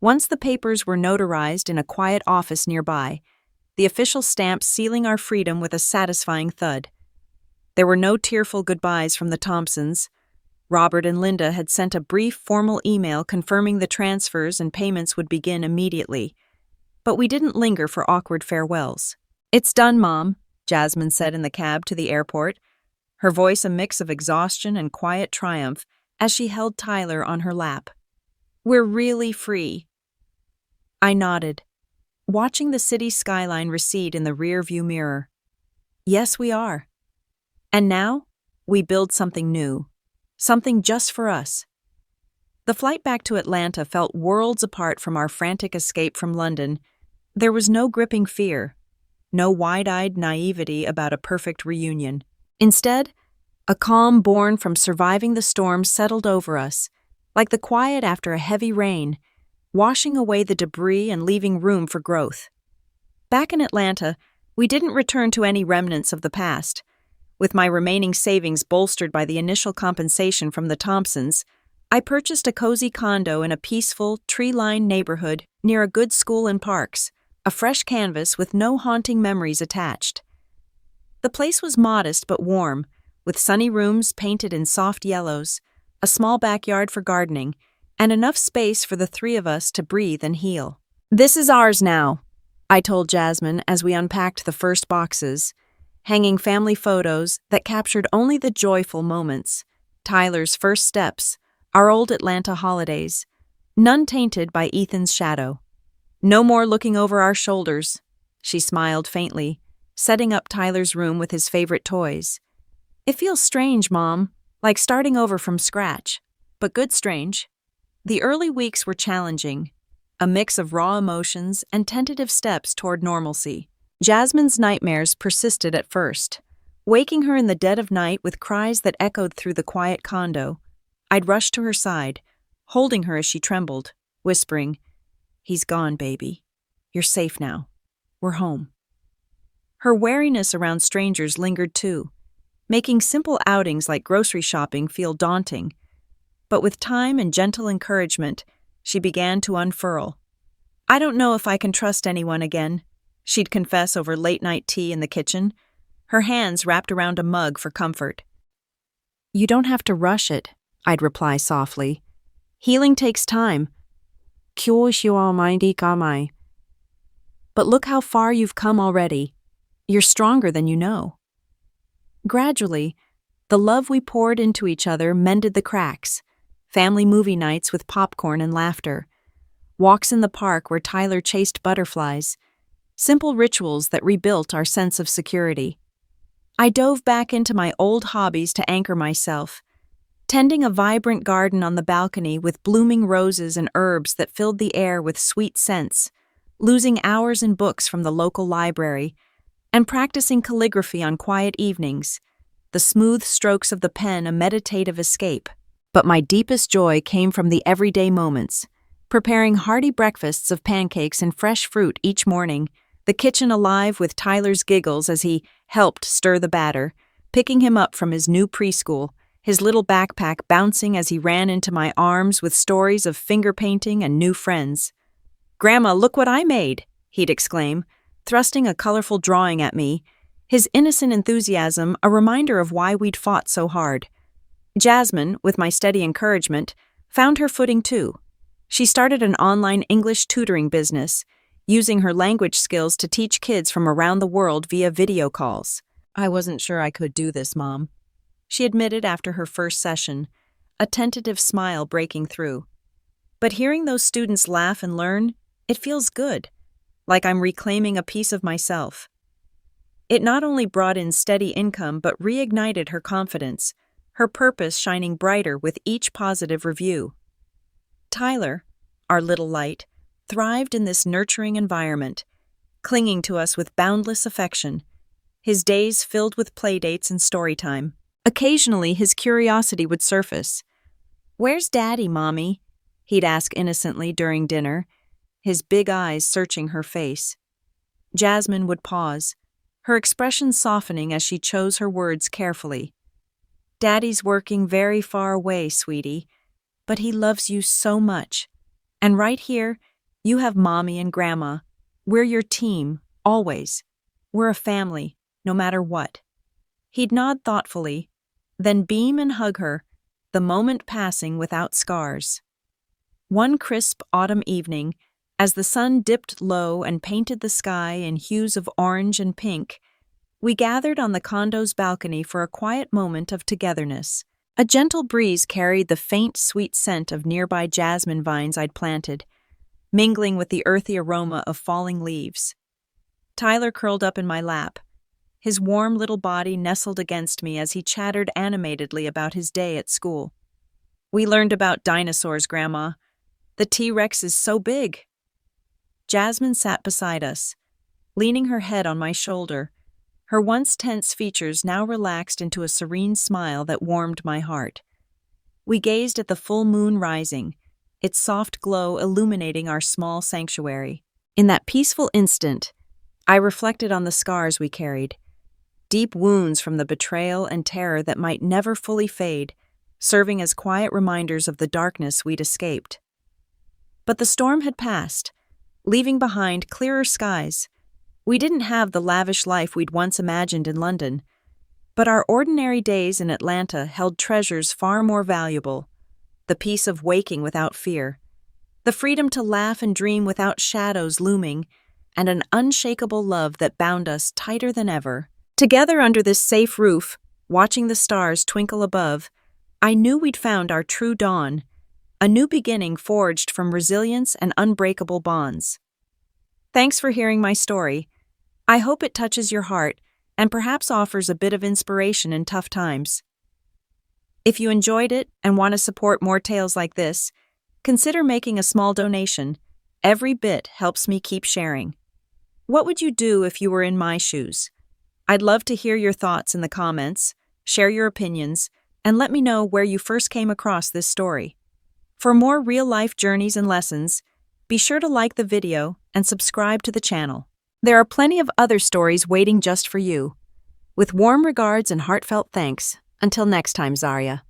Speaker 1: Once the papers were notarized in a quiet office nearby, the official stamp sealing our freedom with a satisfying thud. There were no tearful goodbyes from the Thompsons. Robert and Linda had sent a brief formal email confirming the transfers and payments would begin immediately. But we didn't linger for awkward farewells. "It's done, Mom," Jasmine said in the cab to the airport, her voice a mix of exhaustion and quiet triumph as she held Tyler on her lap. "We're really free." I nodded, watching the city skyline recede in the rear-view mirror. Yes, we are. And now, we build something new. Something just for us. The flight back to Atlanta felt worlds apart from our frantic escape from London. There was no gripping fear, no wide-eyed naivety about a perfect reunion. Instead, a calm born from surviving the storm settled over us, like the quiet after a heavy rain, washing away the debris and leaving room for growth. Back in Atlanta, we didn't return to any remnants of the past. With my remaining savings bolstered by the initial compensation from the Thompsons, I purchased a cozy condo in a peaceful, tree-lined neighborhood near a good school and parks, a fresh canvas with no haunting memories attached. The place was modest but warm, with sunny rooms painted in soft yellows, a small backyard for gardening, and enough space for the three of us to breathe and heal. "This is ours now," I told Jasmine as we unpacked the first boxes, hanging family photos that captured only the joyful moments, Tyler's first steps, our old Atlanta holidays, none tainted by Ethan's shadow. "No more looking over our shoulders," she smiled faintly, setting up Tyler's room with his favorite toys. "It feels strange, Mom, like starting over from scratch, but good strange." The early weeks were challenging, a mix of raw emotions and tentative steps toward normalcy. Jasmine's nightmares persisted at first, waking her in the dead of night with cries that echoed through the quiet condo. I'd rush to her side, holding her as she trembled, whispering, "He's gone, baby. You're safe now. We're home." Her wariness around strangers lingered too, making simple outings like grocery shopping feel daunting. But with time and gentle encouragement, she began to unfurl. "I don't know if I can trust anyone again," she'd confess over late-night tea in the kitchen, her hands wrapped around a mug for comfort. "You don't have to rush it," I'd reply softly. "Healing takes time." "But look how far you've come already. You're stronger than you know." Gradually, the love we poured into each other mended the cracks. Family movie nights with popcorn and laughter, walks in the park where Tyler chased butterflies, simple rituals that rebuilt our sense of security. I dove back into my old hobbies to anchor myself, tending a vibrant garden on the balcony with blooming roses and herbs that filled the air with sweet scents, losing hours in books from the local library, and practicing calligraphy on quiet evenings, the smooth strokes of the pen a meditative escape. But my deepest joy came from the everyday moments, preparing hearty breakfasts of pancakes and fresh fruit each morning, the kitchen alive with Tyler's giggles as he helped stir the batter, picking him up from his new preschool, his little backpack bouncing as he ran into my arms with stories of finger painting and new friends. "Grandma, look what I made," he'd exclaim, thrusting a colorful drawing at me, his innocent enthusiasm a reminder of why we'd fought so hard. Jasmine, with my steady encouragement, found her footing too. She started an online English tutoring business, using her language skills to teach kids from around the world via video calls. "I wasn't sure I could do this, Mom," she admitted after her first session, a tentative smile breaking through. "But hearing those students laugh and learn, it feels good, like I'm reclaiming a piece of myself." It not only brought in steady income but reignited her confidence, her purpose shining brighter with each positive review. Tyler, our little light, thrived in this nurturing environment, clinging to us with boundless affection, his days filled with playdates and story time. Occasionally, his curiosity would surface. "Where's Daddy, Mommy?" he'd ask innocently during dinner, his big eyes searching her face. Jasmine would pause, her expression softening as she chose her words carefully. "Daddy's working very far away, sweetie, but he loves you so much. And right here, you have Mommy and Grandma. We're your team, always. We're a family, no matter what." He'd nod thoughtfully, then beam and hug her, the moment passing without scars. One crisp autumn evening, as the sun dipped low and painted the sky in hues of orange and pink, we gathered on the condo's balcony for a quiet moment of togetherness. A gentle breeze carried the faint, sweet scent of nearby jasmine vines I'd planted, mingling with the earthy aroma of falling leaves. Tyler curled up in my lap, his warm little body nestled against me as he chattered animatedly about his day at school. "We learned about dinosaurs, Grandma. The T-Rex is so big." Jasmine sat beside us, leaning her head on my shoulder, her once tense features now relaxed into a serene smile that warmed my heart. We gazed at the full moon rising, its soft glow illuminating our small sanctuary. In that peaceful instant, I reflected on the scars we carried, deep wounds from the betrayal and terror that might never fully fade, serving as quiet reminders of the darkness we'd escaped. But the storm had passed, leaving behind clearer skies. We didn't have the lavish life we'd once imagined in London, but our ordinary days in Atlanta held treasures far more valuable: the peace of waking without fear, the freedom to laugh and dream without shadows looming, and an unshakable love that bound us tighter than ever. Together under this safe roof, watching the stars twinkle above, I knew we'd found our true dawn, a new beginning forged from resilience and unbreakable bonds. Thanks for hearing my story. I hope it touches your heart and perhaps offers a bit of inspiration in tough times. If you enjoyed it and want to support more tales like this, consider making a small donation. Every bit helps me keep sharing. What would you do if you were in my shoes? I'd love to hear your thoughts in the comments, share your opinions, and let me know where you first came across this story. For more real-life journeys and lessons, be sure to like the video and subscribe to the channel. There are plenty of other stories waiting just for you. With warm regards and heartfelt thanks, until next time, Zaria.